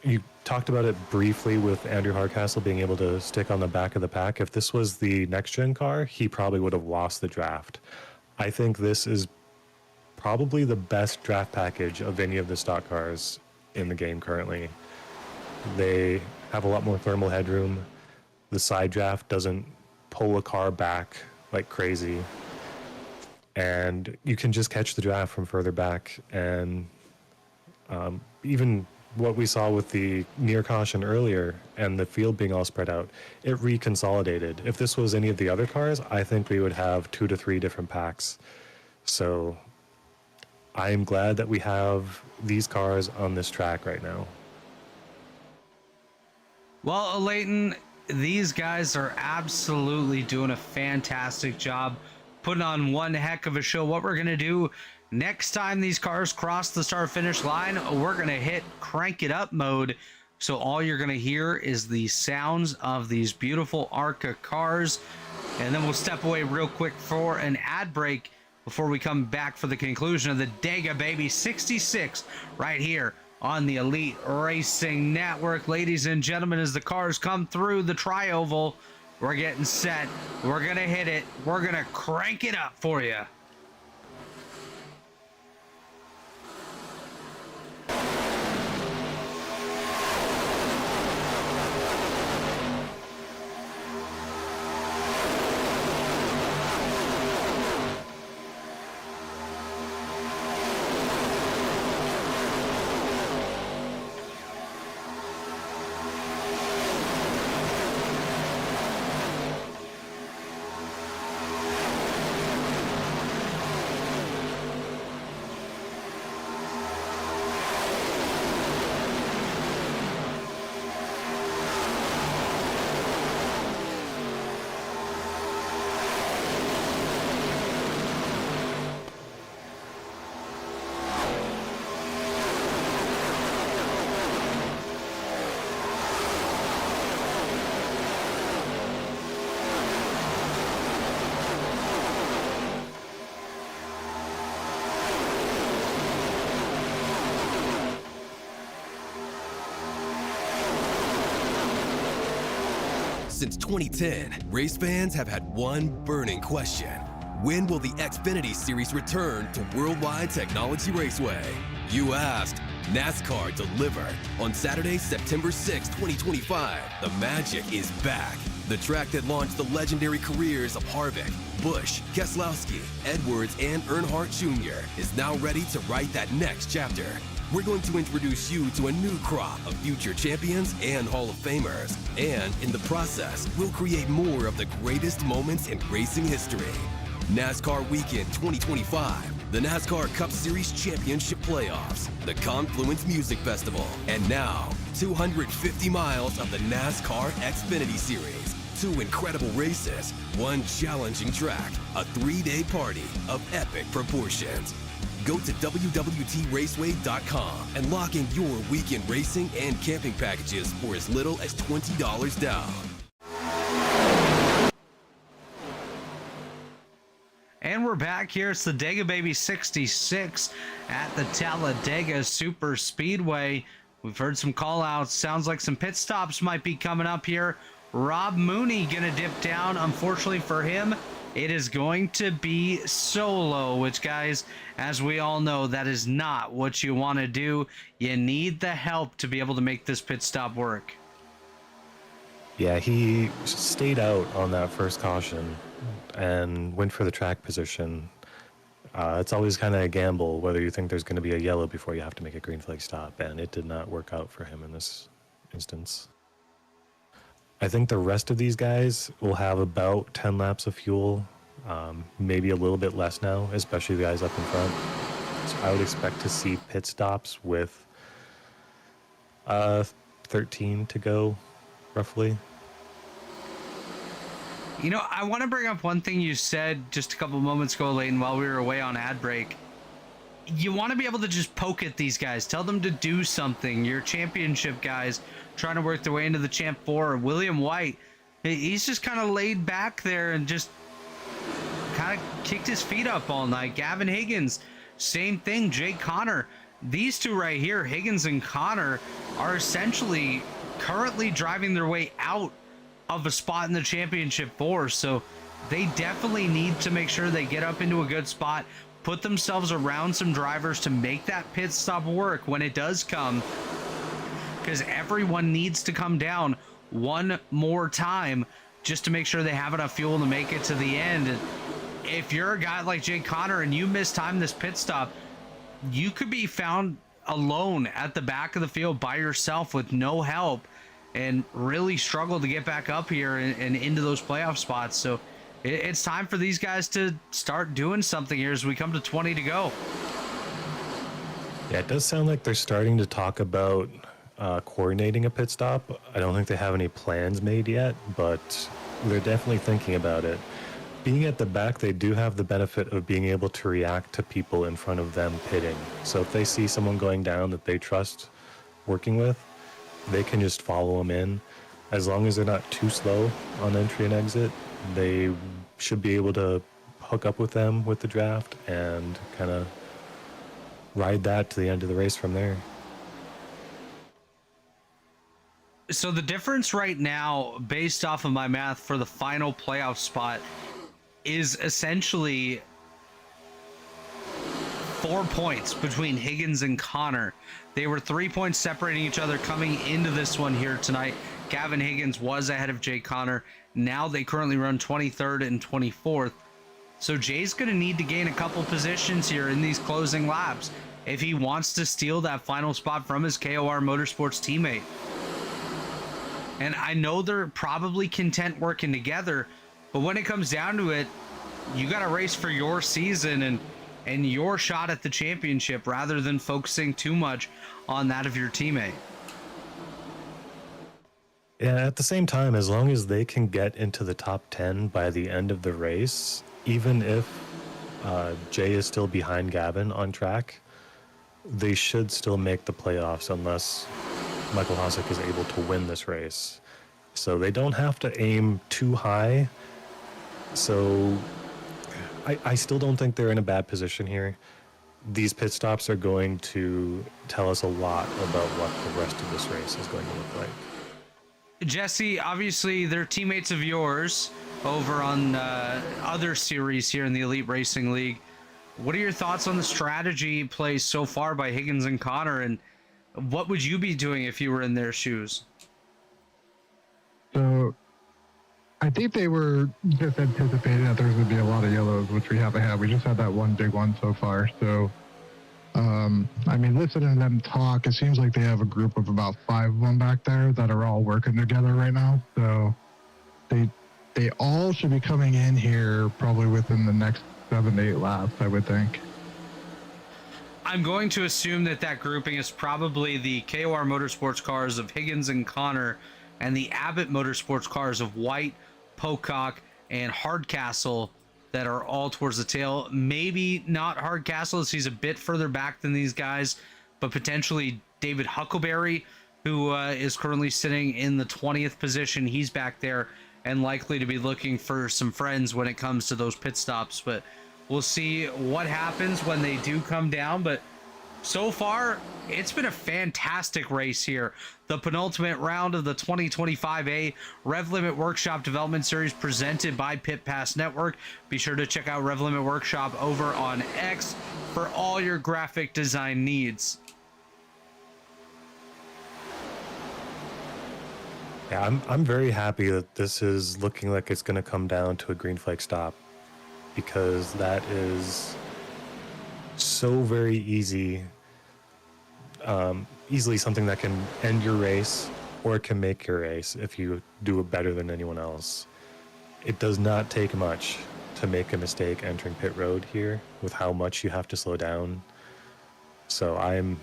You talked about it briefly with Andrew Hardcastle being able to stick on the back of the pack. If this was the next gen car, he probably would have lost the draft. I think this is probably the best draft package of any of the stock cars in the game currently. They have a lot more thermal headroom. The side draft doesn't pull a car back like crazy. And you can just catch the draft from further back. And even what we saw with the near caution earlier and the field being all spread out, it reconsolidated. If this was any of the other cars, I think we would have 2 to 3 different packs. So I'm glad that we have these cars on this track right now. Well, Alayton, these guys are absolutely doing a fantastic job, putting on one heck of a show. What we're going to do next time these cars cross the start finish line, we're going to hit crank it up mode. So all you're going to hear is the sounds of these beautiful ARCA cars. And then we'll step away real quick for an ad break before we come back for the conclusion of the Dega Baby 66 right here on the Elite Racing Network. Ladies and gentlemen, as the cars come through the tri-oval, we're getting set. We're going to hit it. We're going to crank it up for you. Since 2010, race fans have had one burning question. When will the Xfinity Series return to Worldwide Technology Raceway? You asked, NASCAR delivered. On Saturday, September 6, 2025, the magic is back. The track that launched the legendary careers of Harvick, Busch, Keselowski, Edwards, and Earnhardt Jr. is now ready to write that next chapter. We're going to introduce you to a new crop of future champions and Hall of Famers. And in the process, we'll create more of the greatest moments in racing history. NASCAR Weekend 2025, the NASCAR Cup Series Championship Playoffs, the Confluence Music Festival, and now 250 miles of the NASCAR Xfinity Series. 2 incredible races, 1 challenging track, a 3-day party of epic proportions. Go to www.raceway.com and lock in your weekend racing and camping packages for as little as $20 down. And we're back here. It's the Dega Baby 66 at the Talladega Super Speedway. We've heard some call outs. Sounds like some pit stops might be coming up here. Rob Mooney gonna dip down. Unfortunately for him, it is going to be solo, which, guys, as we all know, that is not what you want to do. You need the help to be able to make this pit stop work. Yeah, he stayed out on that first caution and went for the track position. It's always kind of a gamble whether you think there's going to be a yellow before you have to make a green flag stop, and it did not work out for him in this instance. I think the rest of these guys will have about 10 laps of fuel, maybe a little bit less now, especially the guys up in front. So I would expect to see pit stops with 13 to go, roughly. You know, I want to bring up one thing you said just a couple moments ago, Alayton, while we were away on ad break. You want to be able to just poke at these guys, tell them to do something. Your championship guys trying to work their way into the Champ 4. William White, he's just kind of laid back there and just kind of kicked his feet up all night. Gavin Higgins, same thing. Jake Connor. These two right here, Higgins and Connor, are essentially currently driving their way out of a spot in the championship 4. So they definitely need to make sure they get up into a good spot, put themselves around some drivers to make that pit stop work when it does come, because everyone needs to come down one more time just to make sure they have enough fuel to make it to the end. And if you're a guy like Jay Connor and you mistime this pit stop, you could be found alone at the back of the field by yourself with no help and really struggle to get back up here and into those playoff spots. So it's time for these guys to start doing something here as we come to 20 to go. Yeah, it does sound like they're starting to talk about coordinating a pit stop. I don't think they have any plans made yet, but they're definitely thinking about it. Being at the back, they do have the benefit of being able to react to people in front of them pitting. So if they see someone going down that they trust working with, they can just follow them in. As long as they're not too slow on entry and exit, they should be able to hook up with them with the draft and kind of ride that to the end of the race from there. So the difference right now, based off of my math for the final playoff spot, is essentially 4 points between Higgins and Connor. They were 3 points separating each other coming into this one here tonight. Gavin Higgins was ahead of Jay Connor. Now they currently run 23rd and 24th. So Jay's going to need to gain a couple positions here in these closing laps if he wants to steal that final spot from his KOR Motorsports teammate. And I know they're probably content working together, but when it comes down to it, you got to race for your season and your shot at the championship rather than focusing too much on that of your teammate. Yeah, at the same time, as long as they can get into the top 10 by the end of the race, even if Jay is still behind Gavin on track, they should still make the playoffs unless Michael Hossack is able to win this race. So they don't have to aim too high. So I still don't think they're in a bad position here. These pit stops are going to tell us a lot about what the rest of this race is going to look like. Jesse, obviously they're teammates of yours over on other series here in the Elite Racing League. What are your thoughts on the strategy plays so far by Higgins and Connor, and what would you be doing if you were in their shoes? So I think they were just anticipating that there's going to be a lot of yellows, which we haven't had. We just had that one big one so far. So, I mean, listening to them talk, it seems like they have a group of about 5 of them back there that are all working together right now. So they all should be coming in here probably within the next 7 to 8 laps, I would think. I'm going to assume that that grouping is probably the KOR Motorsports cars of Higgins and Connor and the Abbott Motorsports cars of White, Pocock, and Hardcastle that are all towards the tail. Maybe not Hardcastle, as he's a bit further back than these guys, but potentially David Huckleberry, who is currently sitting in the 20th position. He's back there and likely to be looking for some friends when it comes to those pit stops. But we'll see what happens when they do come down. But so far, it's been a fantastic race here. The penultimate round of the 2025A RevLimit Workshop Development Series presented by Pit Pass Network. Be sure to check out RevLimit Workshop over on X for all your graphic design needs. Yeah, I'm very happy that this is looking like it's going to come down to a green flag stop, because that is so very easily something that can end your race, or it can make your race if you do it better than anyone else. It does not take much to make a mistake entering pit road here with how much you have to slow down. So I'm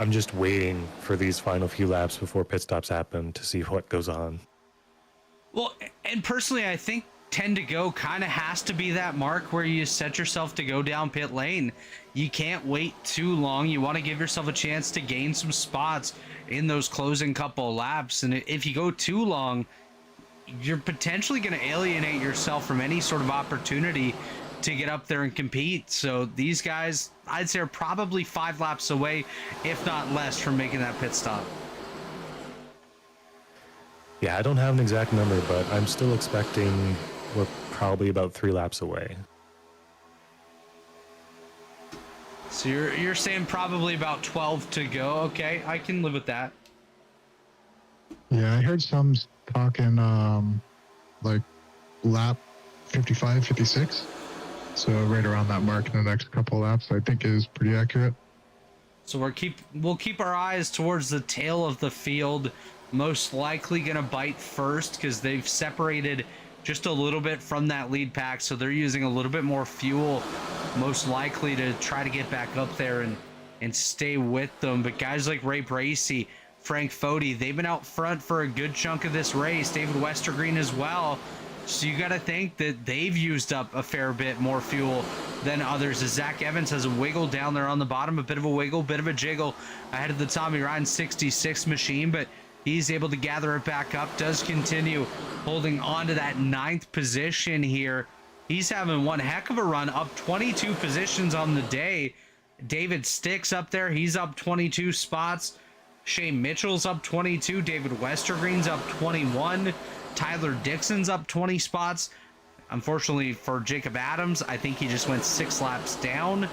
just waiting for these final few laps before pit stops happen to see what goes on. Well, and personally, I think 10 to go kind of has to be that mark where you set yourself to go down pit lane. You can't wait too long. You want to give yourself a chance to gain some spots in those closing couple of laps. And if you go too long, you're potentially going to alienate yourself from any sort of opportunity to get up there and compete. So these guys, I'd say, are probably 5 laps away, if not less, from making that pit stop. Yeah, I don't have an exact number, but I'm still expecting we're probably about 3 laps away. So you're saying probably about 12 to go. Okay, I can live with that. Yeah, I heard some talking like lap 55, 56. So right around that mark in the next couple laps, I think is pretty accurate. So we'll keep our eyes towards the tail of the field. Most likely gonna bite first because they've separated just a little bit from that lead pack, so they're using a little bit more fuel, most likely to try to get back up there and stay with them. But guys like Ray Bracey, Frank Foti, they've been out front for a good chunk of this race. David Westergreen as well. So you got to think that they've used up a fair bit more fuel than others, as Zach Evans has a wiggle down there on the bottom, a bit of a wiggle, bit of a jiggle ahead of the Tommy Ryan 66 machine, but he's able to gather it back up, does continue holding on to that 9th position here. He's having one heck of a run, up 22 positions on the day. David Sticks up there, he's up 22 spots. Shane Mitchell's up 22, David Westergreen's up 21. Tyler Dixon's up 20 spots. Unfortunately for Jacob Adams, I think he just went 6 laps down.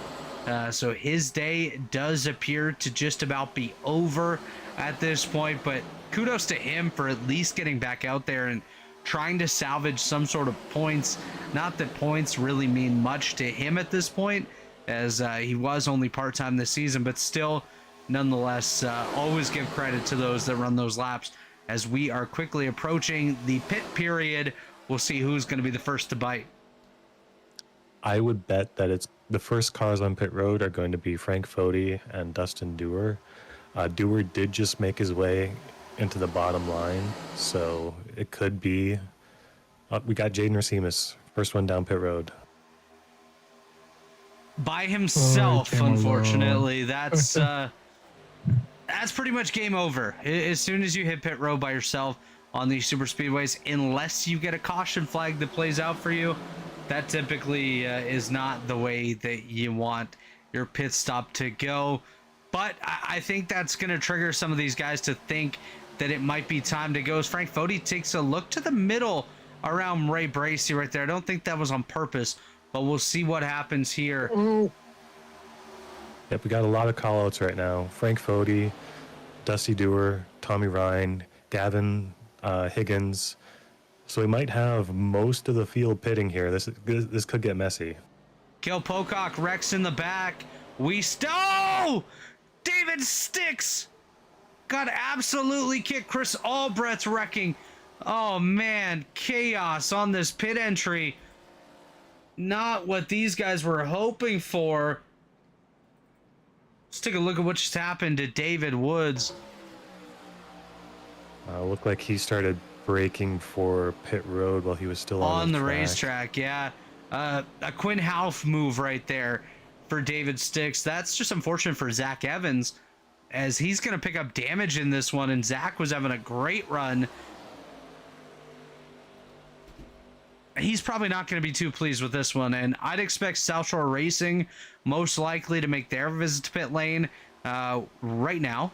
So his day does appear to just about be over at this point, but kudos to him for at least getting back out there and trying to salvage some sort of points. Not that points really mean much to him at this point, as he was only part-time this season, but still, nonetheless, always give credit to those that run those laps. As we are quickly approaching the pit period, we'll see who's going to be the first to bite. I would bet that it's the first cars on pit road are going to be Frank Foti and Dustin Dewar. Dewar did just make his way into the bottom line, so it could be. We got Jaden Rasimas, first one down pit road. By himself, unfortunately. Alone. That's pretty much game over. As soon as you hit pit road by yourself on these super speedways, unless you get a caution flag that plays out for you, that typically is not the way that you want your pit stop to go. But I think that's going to trigger some of these guys to think that it might be time to go. As Frank Foti takes a look to the middle around Ray Bracey right there. I don't think that was on purpose, but we'll see what happens here. Yep, we got a lot of call-outs right now. Frank Foti, Dusty Dewar, Tommy Ryan, Gavin Higgins. So we might have most of the field pitting here. This could get messy. Gil Pocock, Rex in the back. David Sticks got absolutely kicked. Chris Albrecht's wrecking. Oh man, chaos on this pit entry. Not what these guys were hoping for. Let's take a look at what just happened to David Woods. Looked like he started braking for pit road while he was still on the track. racetrack. Yeah, a Quinn Half move right there for David Sticks. That's just unfortunate for Zach Evans, as he's going to pick up damage in this one, and Zach was having a great run. He's probably not going to be too pleased with this one, and I'd expect South Shore Racing most likely to make their visit to pit lane right now,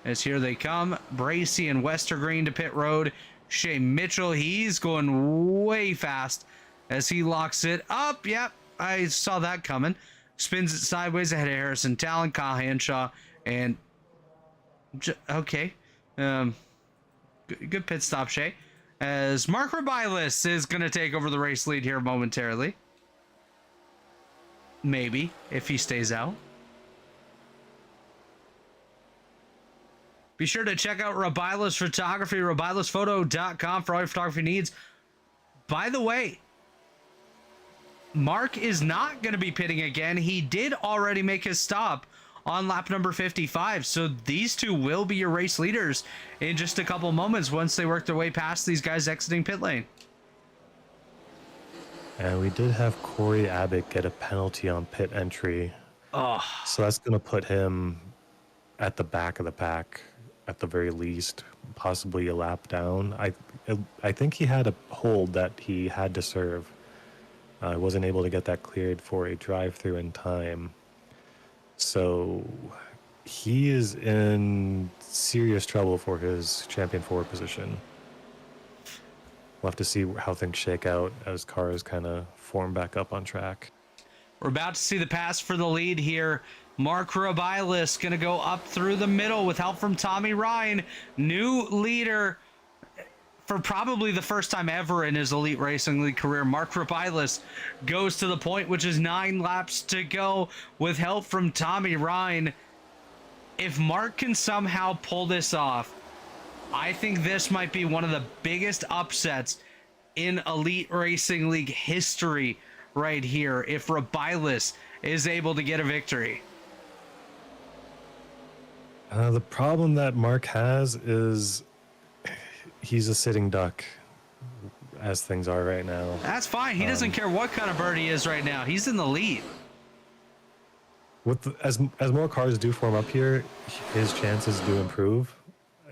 as here they come. Bracey and Westergreen to pit road. Shea Mitchell, he's going way fast as he locks it up. Yep, I saw that coming. Spins it sideways ahead of Harrison Talon, Kyle Hanshaw, and okay. Good pit stop, Shea. As Mark Rabilis is going to take over the race lead here momentarily. Maybe, if he stays out. Be sure to check out Rabilis Photography, RabilisPhoto.com for all your photography needs. By the way, Mark is not going to be pitting again. He did already make his stop on lap number 55. So these two will be your race leaders in just a couple moments once they work their way past these guys exiting pit lane. And we did have Corey Abbott get a penalty on pit entry. Oh. So that's going to put him at the back of the pack at the very least, possibly a lap down. I think he had a hold that he had to serve. I wasn't able to get that cleared for a drive-through in time. So he is in serious trouble for his champion forward position. We'll have to see how things shake out as cars kind of form back up on track. We're about to see the pass for the lead here Mark Robilis going to go up through the middle with help from Tommy Ryan. New leader for probably the first time ever in his Elite Racing League career. Mark Robilis goes to the point, which is 9 laps to go with help from Tommy Ryan. If Mark can somehow pull this off, I think this might be one of the biggest upsets in Elite Racing League history right here, if Robilis is able to get a victory. The problem that Mark has is he's a sitting duck as things are right now. That's fine. He doesn't care what kind of bird he is right now. He's in the lead. As more cars do form up here, his chances do improve.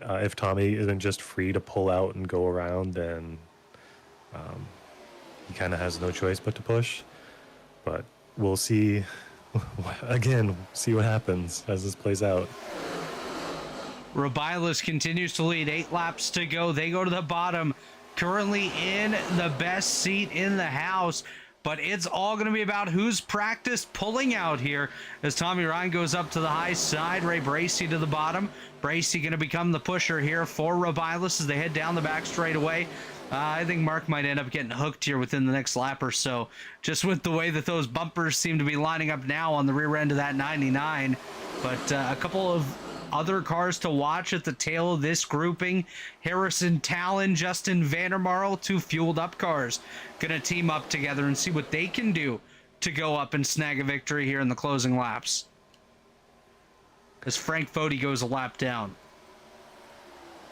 If Tommy isn't just free to pull out and go around, then he kind of has no choice but to push. But we'll see. Again, see what happens as this plays out. Robilis continues to lead. 8 laps to go. They go to the bottom. Currently in the best seat in the house. But it's all going to be about who's practiced pulling out here as Tommy Ryan goes up to the high side. Ray Bracey to the bottom. Bracey going to become the pusher here for Robilis as they head down the back straightaway. I think Mark might end up getting hooked here within the next lap or so, just with the way that those bumpers seem to be lining up now on the rear end of that 99. But a couple of other cars to watch at the tail of this grouping. Harrison Talon, Justin Vandermarl, 2 fueled up cars, gonna team up together and see what they can do to go up and snag a victory here in the closing laps, as Frank Foti goes a lap down.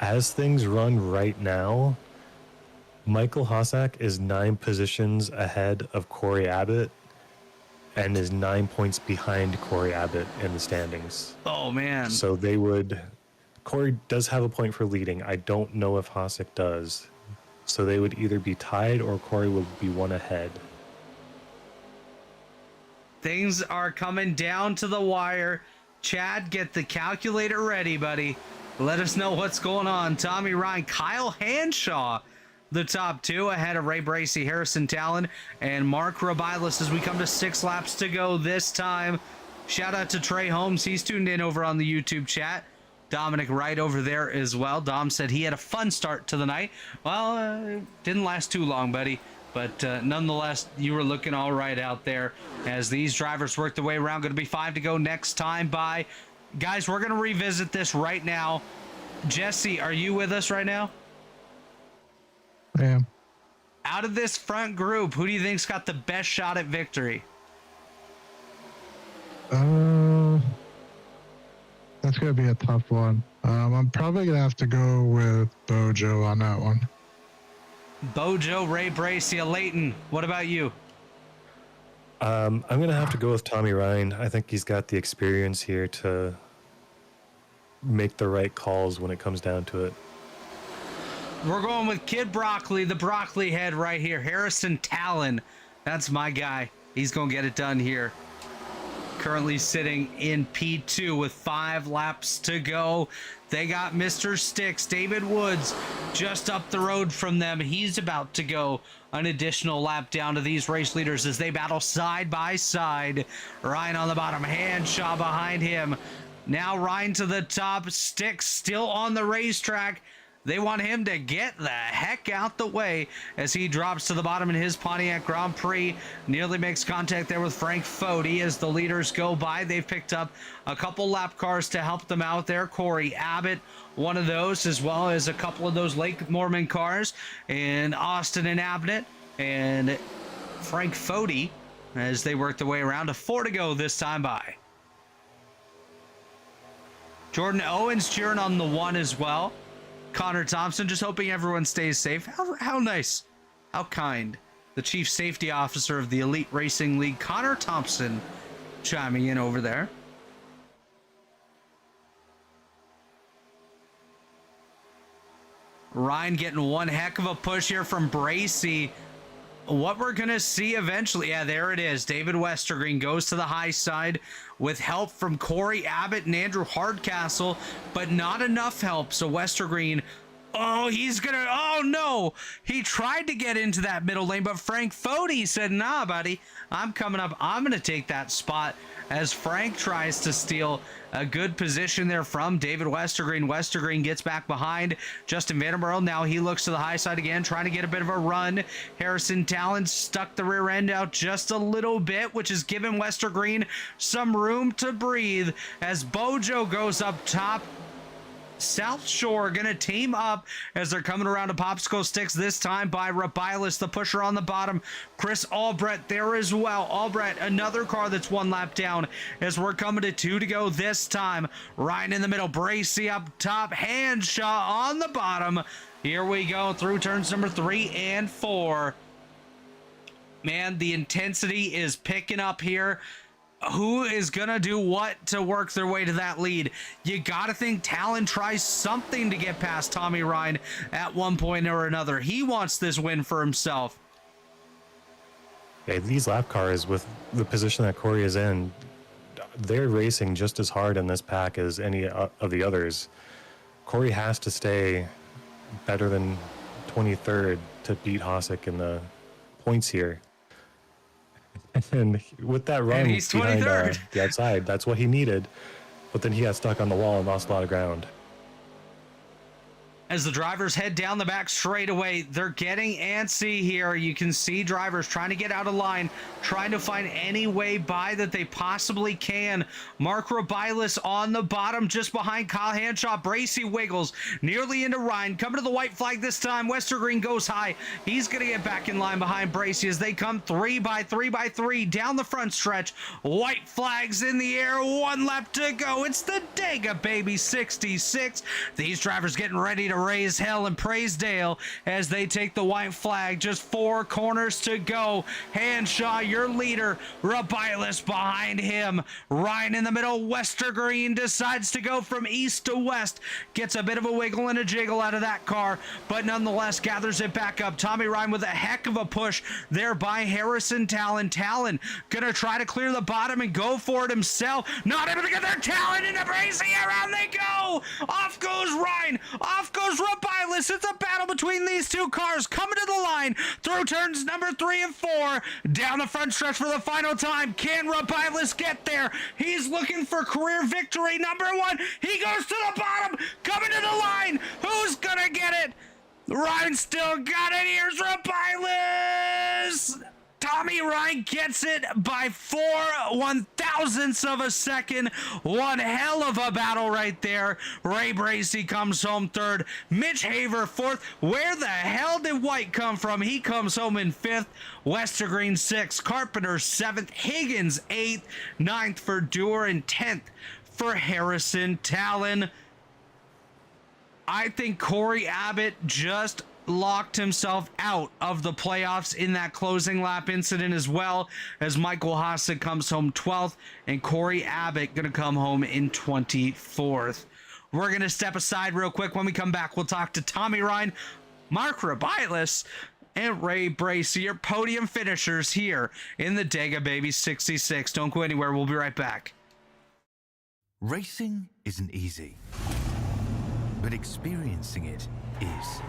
As things run right now, Michael Hossack is 9 positions ahead of Corey Abbott and is 9 points behind Corey Abbott in the standings. Oh, man. So Corey does have a point for leading. I don't know if Hossack does. So they would either be tied or Corey would be 1 ahead. Things are coming down to the wire. Chad, get the calculator ready, buddy. Let us know what's going on. Tommy Ryan, Kyle Hanshaw, the top 2 ahead of Ray Bracey, Harrison Talon, and Mark Robilis as we come to 6 laps to go this time. Shout out to Trey Holmes. He's tuned in over on the YouTube chat. Dominic Wright over there as well. Dom said he had a fun start to the night. Well, it didn't last too long, buddy. But nonetheless, you were looking all right out there as these drivers work their way around. Going to be 5 to go next time by. Guys, we're going to revisit this right now. Jesse, are you with us right now? I am. Out of this front group, who do you think's got the best shot at victory? That's gonna be a tough one. I'm probably gonna have to go with Bojo on that one. Bojo, Ray Bracey, Alayton. What about you? I'm gonna have to go with Tommy Ryan. I think he's got the experience here to make the right calls when it comes down to it. We're going with Kid Broccoli, the Broccoli head right here. Harrison Talon. That's my guy. He's going to get it done here. Currently sitting in P2 with 5 laps to go. They got Mr. Sticks, David Woods, just up the road from them. He's about to go an additional lap down to these race leaders as they battle side by side. Ryan on the bottom, Hanshaw behind him. Now Ryan to the top, Sticks still on the racetrack. They want him to get the heck out the way as he drops to the bottom in his Pontiac Grand Prix. Nearly makes contact there with Frank Foti as the leaders go by. They've picked up a couple lap cars to help them out there. Corey Abbott, one of those, as well as a couple of those Lake Mormon cars. And Austin and Abnett and Frank Foti as they work their way around. A 4 to go this time by. Jordan Owens cheering on the 1 as well. Connor Thompson, just hoping everyone stays safe. How nice. How kind. The Chief Safety Officer of the Elite Racing League, Connor Thompson, chiming in over there. Ryan getting one heck of a push here from Bracey. What we're going to see eventually, yeah, there it is. David Westergreen goes to the high side with help from Corey Abbott and Andrew Hardcastle, but not enough help. So Westergreen Oh, oh no! He tried to get into that middle lane, but Frank Fody said, nah, buddy, I'm coming up. I'm going to take that spot as Frank tries to steal a good position there from David Westergreen. Westergreen gets back behind Justin Vandermeer. Now he looks to the high side again, trying to get a bit of a run. Harrison Talon stuck the rear end out just a little bit, which has given Westergreen some room to breathe as Bojo goes up top. South Shore gonna team up as they're coming around to popsicle sticks, this time by Rabilis, the pusher on the bottom. Chris Albrecht there as well. Albrecht, another car that's one lap down as we're coming to 2 to go this time. Ryan in the middle, Bracy up top, Hanshaw on the bottom. Here we go through turns number 3 and 4. Man, the intensity is picking up here. Who is going to do what to work their way to that lead? You got to think Talon tries something to get past Tommy Ryan at one point or another. He wants this win for himself. Yeah, these lap cars, with the position that Corey is in, they're racing just as hard in this pack as any of the others. Corey has to stay better than 23rd to beat Hossack in the points here. And with that run he's behind 23rd. The outside, that's what he needed. But then he got stuck on the wall and lost a lot of ground. As the drivers head down the back straightaway, they're getting antsy here. You can see drivers trying to get out of line, trying to find any way by that they possibly can. Mark Rabilis on the bottom, just behind Kyle Hanshaw. Bracy wiggles nearly into Ryan. Coming to the white flag this time. Westergreen goes high. He's going to get back in line behind Bracy as they come 3 by 3 down the front stretch. White flags in the air. 1 lap to go. It's the Dega Baby 66. These drivers getting ready to raise hell and praise Dale as they take the white flag. Just 4 corners to go. Hanshaw, your leader. Rabilis behind him. Ryan in the middle. Westergreen decides to go from east to west. Gets a bit of a wiggle and a jiggle out of that car, but nonetheless gathers it back up. Tommy Ryan with a heck of a push there by Harrison Talon. Talon gonna try to clear the bottom and go for it himself. Not able to get their Talon into Bracy. Around they go. Off goes Ryan. Off goes Rabilis. It's a battle between these two cars coming to the line through turns number 3 and 4. Down the front stretch for the final time. Can Rabilis get there? He's looking for career victory number 1. He goes to the bottom, coming to the line. Who's gonna get it? Ryan still got it. Here's Rabilis. Tommy Ryan gets it by 4 1/1000ths of a second. One hell of a battle right there. Ray Bracy comes home 3rd. Mitch Haver 4th. Where the hell did White come from? He comes home in 5th. Westergreen 6th. Carpenter 7th. Higgins 8th. 9th for Dewar and 10th for Harrison Talon. I think Corey Abbott just locked himself out of the playoffs in that closing lap incident, as well as Michael Hossack comes home 12th and Corey Abbott gonna come home in 24th. We're gonna step aside real quick. When we come back, we'll talk to Tommy Ryan, Mark Rabilis, and Ray Bracy, your podium finishers here in the Dega Baby 66. Don't go anywhere. We'll be right back. Racing isn't easy, but experiencing it is.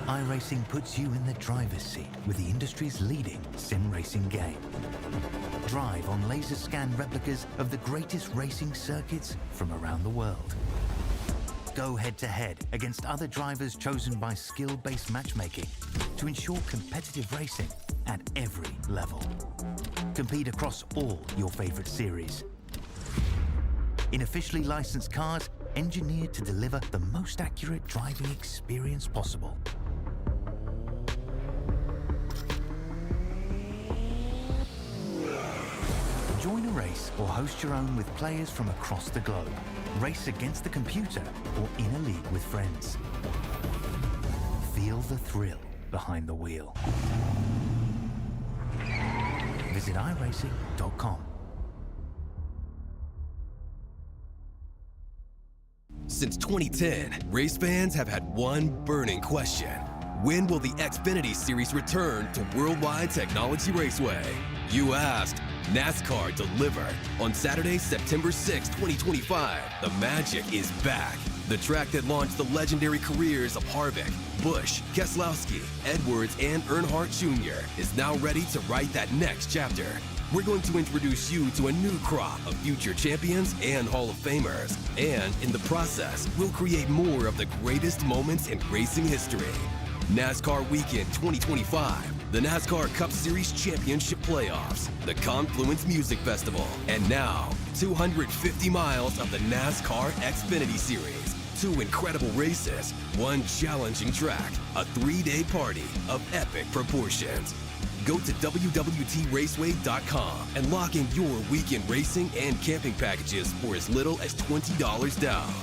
iRacing puts you in the driver's seat with the industry's leading sim racing game. Drive on laser scan replicas of the greatest racing circuits from around the world. Go head to head against other drivers chosen by skill-based matchmaking to ensure competitive racing at every level. Compete across all your favorite series. In officially licensed cars, engineered to deliver the most accurate driving experience possible. Join a race or host your own with players from across the globe. Race against the computer or in a league with friends. Feel the thrill behind the wheel. Visit iRacing.com. Since 2010, race fans have had one burning question. When will the Xfinity Series return to Worldwide Technology Raceway? You asked, NASCAR delivered. On Saturday, September 6, 2025, the magic is back. The track that launched the legendary careers of Harvick, Busch, Keselowski, Edwards, and Earnhardt Jr. is now ready to write that next chapter. We're going to introduce you to a new crop of future champions and Hall of Famers. And in the process, we'll create more of the greatest moments in racing history. NASCAR Weekend 2025, the NASCAR Cup Series Championship Playoffs, the Confluence Music Festival, and now 250 miles of the NASCAR Xfinity Series. 2 incredible races, 1 challenging track, a 3-day party of epic proportions. Go to www.raceway.com and lock in your weekend racing and camping packages for as little as $20 down.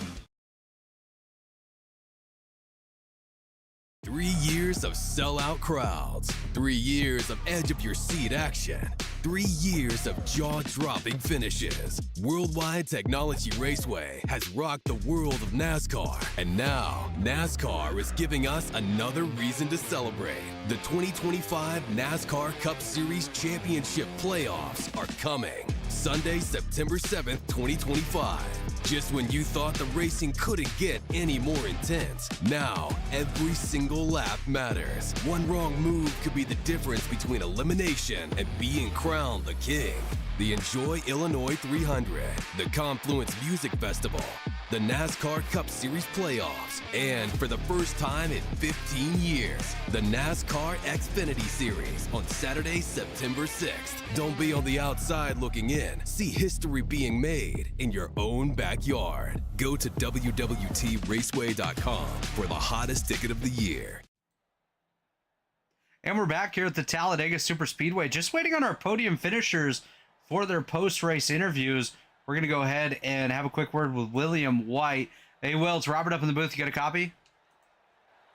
3 years of sellout crowds, 3 years of edge of your seat action, 3 years of jaw-dropping finishes. Worldwide Technology Raceway has rocked the world of NASCAR, and now NASCAR is giving us another reason to celebrate. The 2025 NASCAR Cup Series Championship Playoffs are coming Sunday, September 7th, 2025. Just when you thought the racing couldn't get any more intense, now every single lap matters. One wrong move could be the difference between elimination and being crowned the king. The Enjoy Illinois 300, the Confluence Music Festival, the NASCAR Cup Series Playoffs, and for the first time in 15 years, the NASCAR Xfinity Series on Saturday, September 6th. Don't be on the outside looking in. See history being made in your own backyard. Go to www.raceway.com for the hottest ticket of the year. And we're back here at the Talladega Superspeedway, just waiting on our podium finishers for their post-race interviews. We're going to go ahead and have a quick word with William White. Hey, Will, it's Robert up in the booth. You got a copy?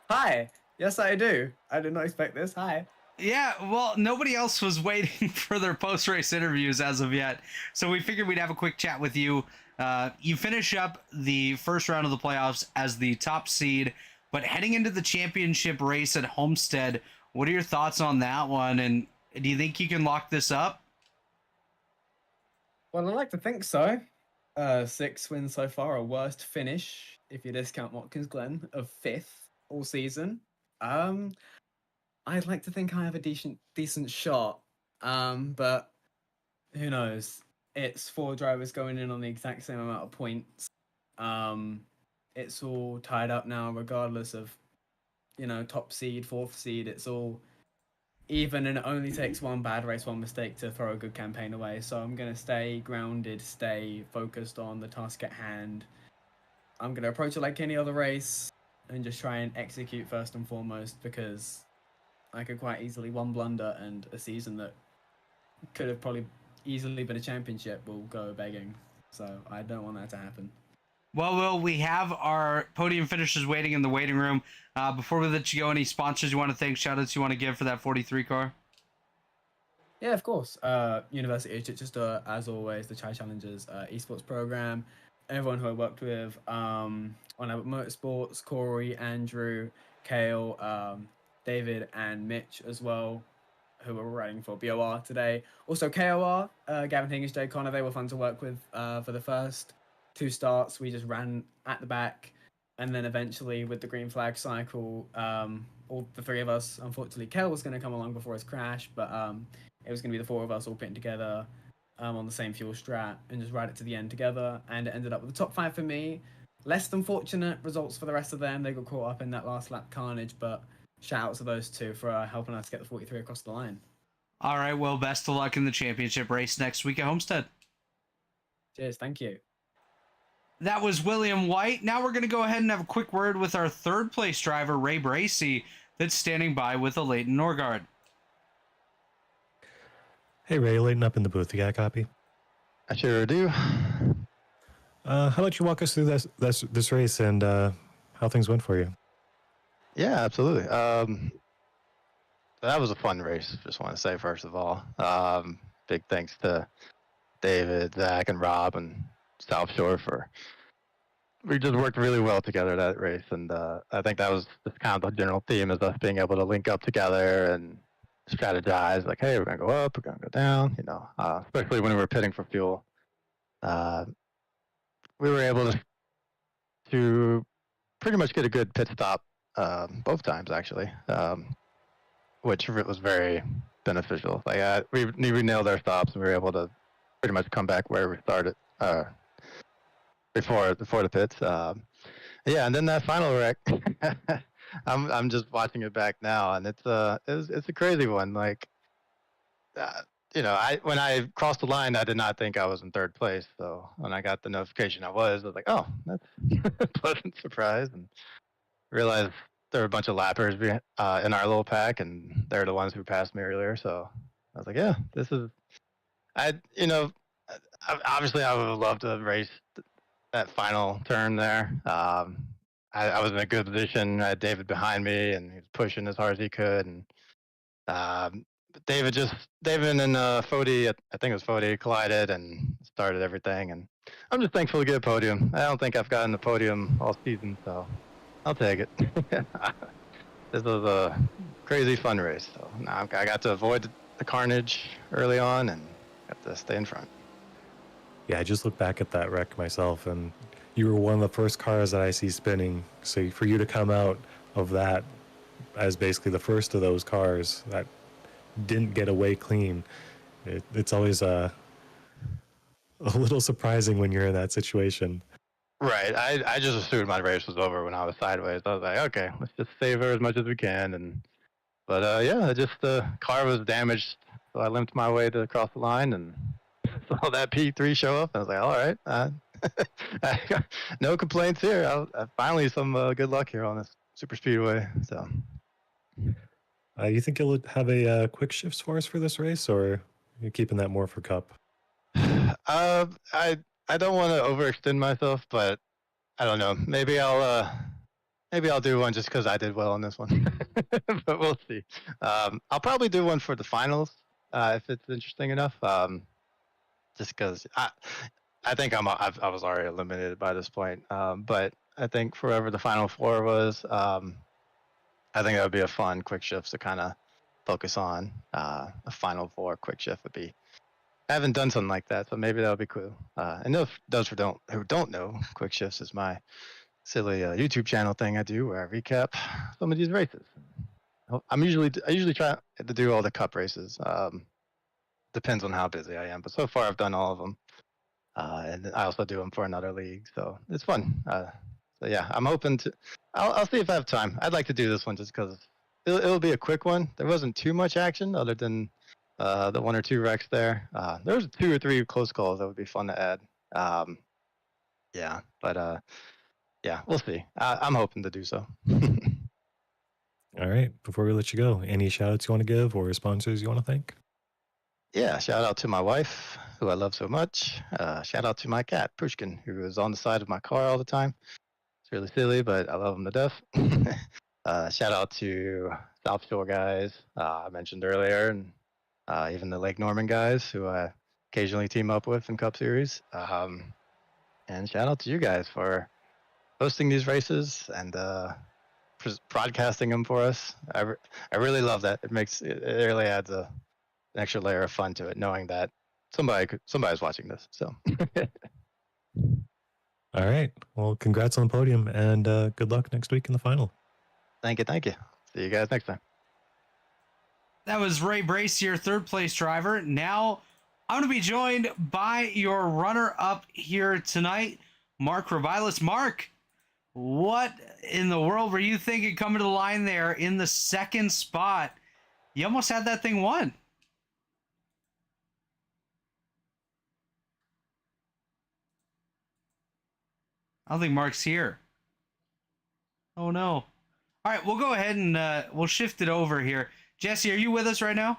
Hi. Yes, I do. I did not expect this. Hi. Yeah, well, nobody else was waiting for their post-race interviews as of yet, so we figured we'd have a quick chat with you. You finish up the first round of the playoffs as the top seed, but heading into the championship race at Homestead, what are your thoughts on that one, and do you think you can lock this up? Well, I like to think so. 6 wins so far, a worst finish, if you discount Watkins Glen, of 5th all season. I'd like to think I have a decent shot, but who knows? It's 4 drivers going in on the exact same amount of points. It's all tied up now, regardless of, top seed, 4th seed. It's all even, and it only takes one bad race, one mistake to throw a good campaign away. So I'm going to stay grounded, stay focused on the task at hand. I'm going to approach it like any other race and just try and execute first and foremost, because I could quite easily, one blunder and a season that could have probably easily been a championship will go begging. So I don't want that to happen. Well, Will, we have our podium finishers waiting in the waiting room. Before we let you go, any sponsors you want to thank, shout-outs you want to give for that 43 car? Yeah, of course. University of Chichester, as always, the Chai Challengers esports program, everyone who I worked with on Abbott Motorsports, Corey, Andrew, Kale, David, and Mitch as well, who were riding for BOR today. Also KOR, Gavin Hingish, Jay Connor, they were fun to work with for the first 2 starts. We just ran at the back, and then eventually with the green flag cycle, all the 3 of us, unfortunately Kel was going to come along before his crash, but it was going to be the 4 of us all pitting together on the same fuel strat and just ride it to the end together, and it ended up with the top 5 for me. Less than fortunate results for the rest of them. They got caught up in that last lap carnage, but shout out to those 2 for helping us get the 43 across the line. All right, well, best of luck in the championship race next week at Homestead. Cheers, thank you. That was William White. Now we're going to go ahead and have a quick word with our 3rd place driver, Ray Bracey, that's standing by with Alayton Norgard. Hey, Ray, Alayton up in the booth. You got a copy? I sure do. How about you walk us through this race and how things went for you? Yeah, absolutely. That was a fun race. Just want to say, first of all, big thanks to David, Zach, and Rob, and South Shore we just worked really well together that race, and I think that was just kind of the general theme, is us being able to link up together and strategize, like, hey, we're gonna go up, we're gonna go down, especially when we were pitting for fuel. We were able to to pretty much get a good pit stop both times, actually, which was very beneficial. Like we nailed our stops, and we were able to pretty much come back where we started before the pits. Yeah, and then that final wreck, I'm just watching it back now, and it's a crazy one. Like, when I crossed the line, I did not think I was in third place. So when I got the notification I was like, oh, that's a pleasant surprise, and realized there were a bunch of lappers in our little pack, and they're the ones who passed me earlier. So I was like, yeah, this is, obviously I would have loved to have raced that final turn there. I was in a good position. I had David behind me, and he was pushing as hard as he could. And David and Fody, I think it was Fody, collided and started everything. And I'm just thankful to get a podium. I don't think I've gotten the podium all season, so I'll take it. This was a crazy fun race. So now I got to avoid the carnage early on and got to stay in front. Yeah, I just looked back at that wreck myself, and you were one of the first cars that I see spinning. So for you to come out of that as basically the first of those cars that didn't get away clean, it's always a little surprising when you're in that situation. Right. I just assumed my race was over when I was sideways. I was like, okay, let's just save her as much as we can. But the car was damaged, so I limped my way to across the line and saw that P3 show up. I was like, all right, no complaints here. Finally some good luck here on this super speedway. So, you think you'll have a quick shifts for us for this race, or are you keeping that more for Cup? I don't want to overextend myself, but I don't know. Maybe I'll do one just because I did well on this one. But we'll see. I'll probably do one for the finals if it's interesting enough. Just because I think I was already eliminated by this point. But I think for whoever the final four was, I think that would be a fun quick shift to kind of focus on. A final four quick shift would be. I haven't done something like that, so maybe that would be cool. And if those who don't know, quick shifts is my silly YouTube channel thing I do where I recap some of these races. I usually try to do all the Cup races. Depends on how busy I am, but so far I've done all of them, and I also do them for another league, so it's fun. So yeah, I'm hoping to. I'll see if I have time. I'd like to do this one just because it'll be a quick one. There wasn't too much action other than the one or two wrecks there. There was 2 or 3 close calls that would be fun to add. Yeah, we'll see. I'm hoping to do so. All right. Before we let you go, any shout outs you want to give or sponsors you want to thank? Yeah, shout out to my wife, who I love so much. Shout out to my cat, Pushkin, who is on the side of my car all the time. It's really silly, but I love him to death. Shout out to South Shore guys I mentioned earlier, and even the Lake Norman guys who I occasionally team up with in Cup Series. And shout out to you guys for hosting these races and broadcasting them for us. I really love that. It really adds an extra layer of fun to it, knowing that somebody's watching this. So. All right. Well, congrats on the podium, and good luck next week in the final. Thank you. See you guys next time. That was Ray Bracier, third place driver. Now I'm going to be joined by your runner-up here tonight, Mark Revilis. Mark, what in the world were you thinking coming to the line there in the second spot? You almost had that thing won. I don't think Mark's here. Oh, no. All right, we'll go ahead and we'll shift it over here. Jesse, are you with us right now?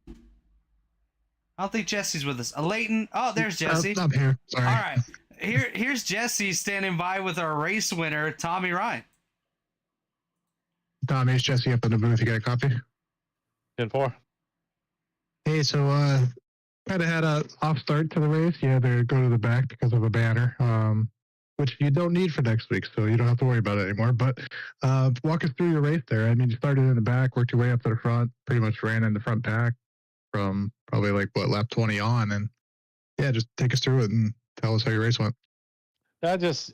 I don't think Jesse's with us. Alayton. Oh, there's Jesse. I'm here. Sorry. All right. Here's Jesse standing by with our race winner, Tommy Ryan. Tommy, it's Jesse up in the booth. You got a copy? 10-4. Hey, so kind of had a off start to the race. You had to go to the back because of a banner, which you don't need for next week, so you don't have to worry about it anymore. But walk us through your race there. I mean, you started in the back, worked your way up to the front, pretty much ran in the front pack from probably lap 20 on, and yeah, just take us through it and tell us how your race went. I just,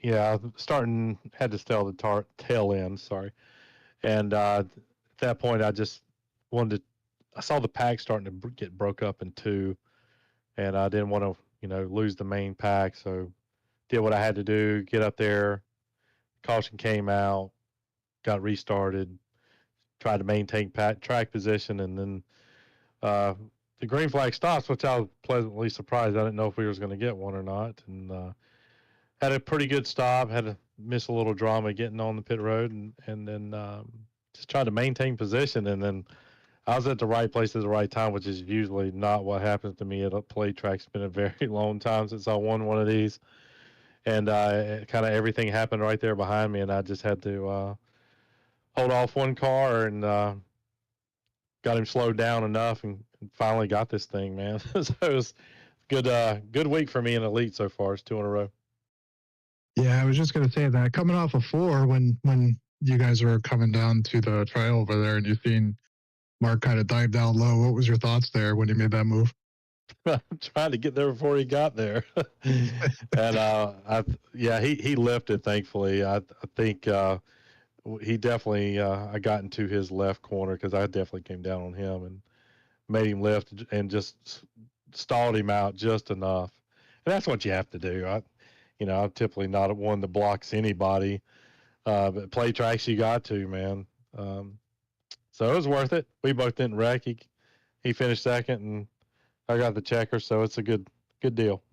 yeah, starting had to tell the tail end. Sorry, and at that point, I just wanted to. I saw the pack starting to get broke up in two, and I didn't want to, lose the main pack. So did what I had to do, get up there. Caution came out, got restarted, tried to maintain track position, and then the green flag stops, which I was pleasantly surprised. I didn't know if we was going to get one or not, and had a pretty good stop. Had to miss a little drama getting on the pit road, and then just tried to maintain position, and then I was at the right place at the right time, which is usually not what happens to me at a play track. It's been a very long time since I won one of these, and kind of everything happened right there behind me, and I just had to hold off one car and got him slowed down enough, and finally got this thing, man. So it was good week for me in Elite so far. It's 2 in a row. Yeah, I was just gonna say that coming off of 4, when you guys were coming down to the trail over there, and you seen Mark kind of dive down low. What was your thoughts there when he made that move? Trying to get there before he got there, and he lifted. Thankfully, I think he definitely I got into his left corner because I definitely came down on him and made him lift and just stalled him out just enough. And that's what you have to do. I'm typically not one that blocks anybody, but play tracks you got to, man. So it was worth it. We both didn't wreck. He finished second, and I got the checker, so it's a good deal.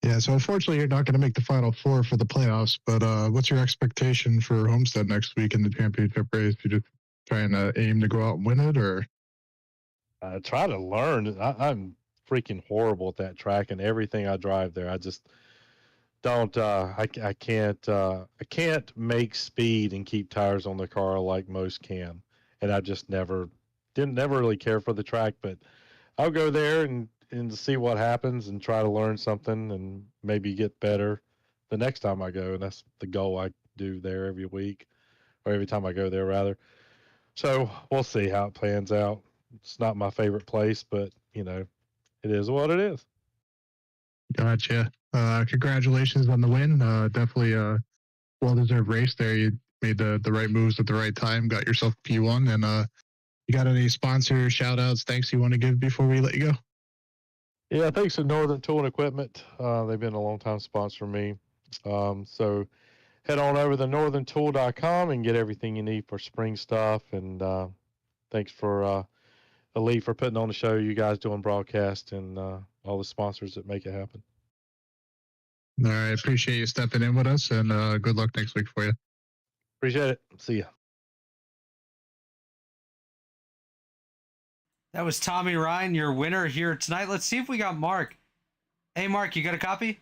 Yeah, so unfortunately, you're not going to make the Final Four for the playoffs, but what's your expectation for Homestead next week in the championship race? You just trying to aim to go out and win it, or? Try to learn. I'm freaking horrible at that track, and everything I drive there, I just don't. I can't make speed and keep tires on the car like most can, and I just never really care for the track. But I'll go there and see what happens and try to learn something and maybe get better the next time I go. And that's the goal I do there every week, or every time I go there rather. So we'll see how it plans out. It's not my favorite place, but it is what it is. Gotcha. Congratulations on the win. Definitely a well-deserved race there. You made the right moves at the right time, got yourself P1, and you got any sponsor shout-outs, thanks you want to give before we let you go? Yeah, thanks to Northern Tool and Equipment. They've been a long-time sponsor of me. So head on over to northerntool.com and get everything you need for spring stuff. And thanks for Elite for putting on the show, you guys doing broadcast, and all the sponsors that make it happen. All right, appreciate you stepping in with us, and good luck next week for you. Appreciate it. See ya. That was Tommy Ryan, your winner here tonight. Let's see if we got Mark. Hey, Mark, you got a copy?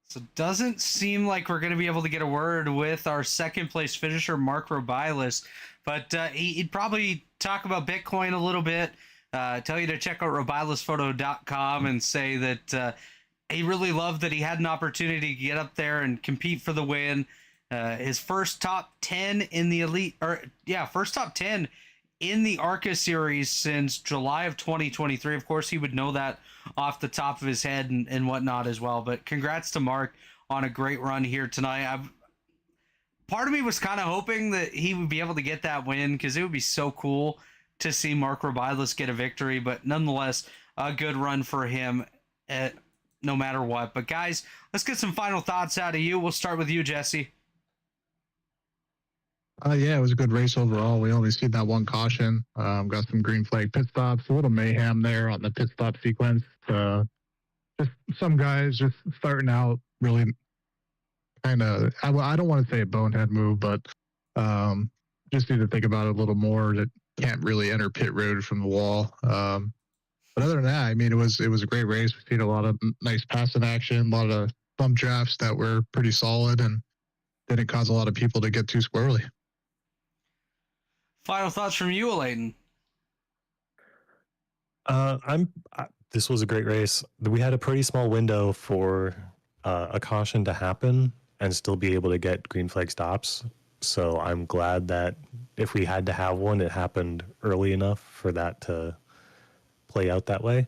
So it doesn't seem like we're going to be able to get a word with our second place finisher, Mark Robilas, but he'd probably talk about Bitcoin a little bit, tell you to check out robilasphoto.com and say that he really loved that he had an opportunity to get up there and compete for the win. His first top 10 in the Elite, first top 10 in the ARCA Series since July of 2023. Of course, he would know that off the top of his head and whatnot as well. But congrats to Mark on a great run here tonight. Part of me was kind of hoping that he would be able to get that win because it would be so cool to see Mark Robilas get a victory. But nonetheless, a good run for him no matter what. But guys, let's get some final thoughts out of you. We'll start with you, Jesse. Yeah, it was a good race overall. We only seen that one caution. Got some green flag pit stops, a little mayhem there on the pit stop sequence. Just some guys just starting out really kind of, I don't want to say a bonehead move, but just need to think about it a little more. That can't really enter pit road from the wall. But other than that, I mean, it was a great race. We've seen a lot of nice passing action, a lot of bump drafts that were pretty solid, and didn't cause a lot of people to get too squirrely. Final thoughts from you, Alayton. This was a great race. We had a pretty small window for a caution to happen and still be able to get green flag stops. So I'm glad that if we had to have one, it happened early enough for that to play out that way.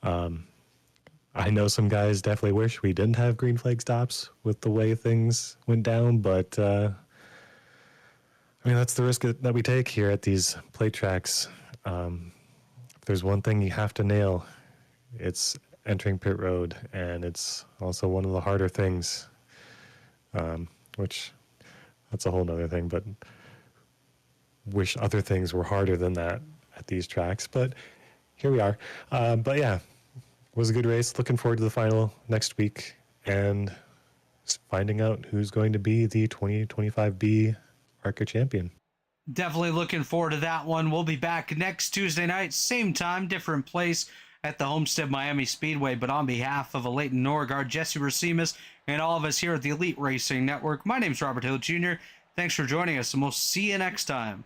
I know some guys definitely wish we didn't have green flag stops with the way things went down, but I mean, that's the risk that we take here at these plate tracks. If there's one thing you have to nail, it's entering pit road, and it's also one of the harder things, which that's a whole nother thing, but wish other things were harder than that at these tracks, but here we are. But yeah, was a good race. Looking forward to the final next week and finding out who's going to be the 2025B ARCA champion. Definitely looking forward to that one. We'll be back next Tuesday night, same time, different place at the Homestead Miami Speedway. But on behalf of Alayton, Norgard, Jesse Rasimas, and all of us here at the Elite Racing Network, my name's Robert Hill Jr. Thanks for joining us, and we'll see you next time.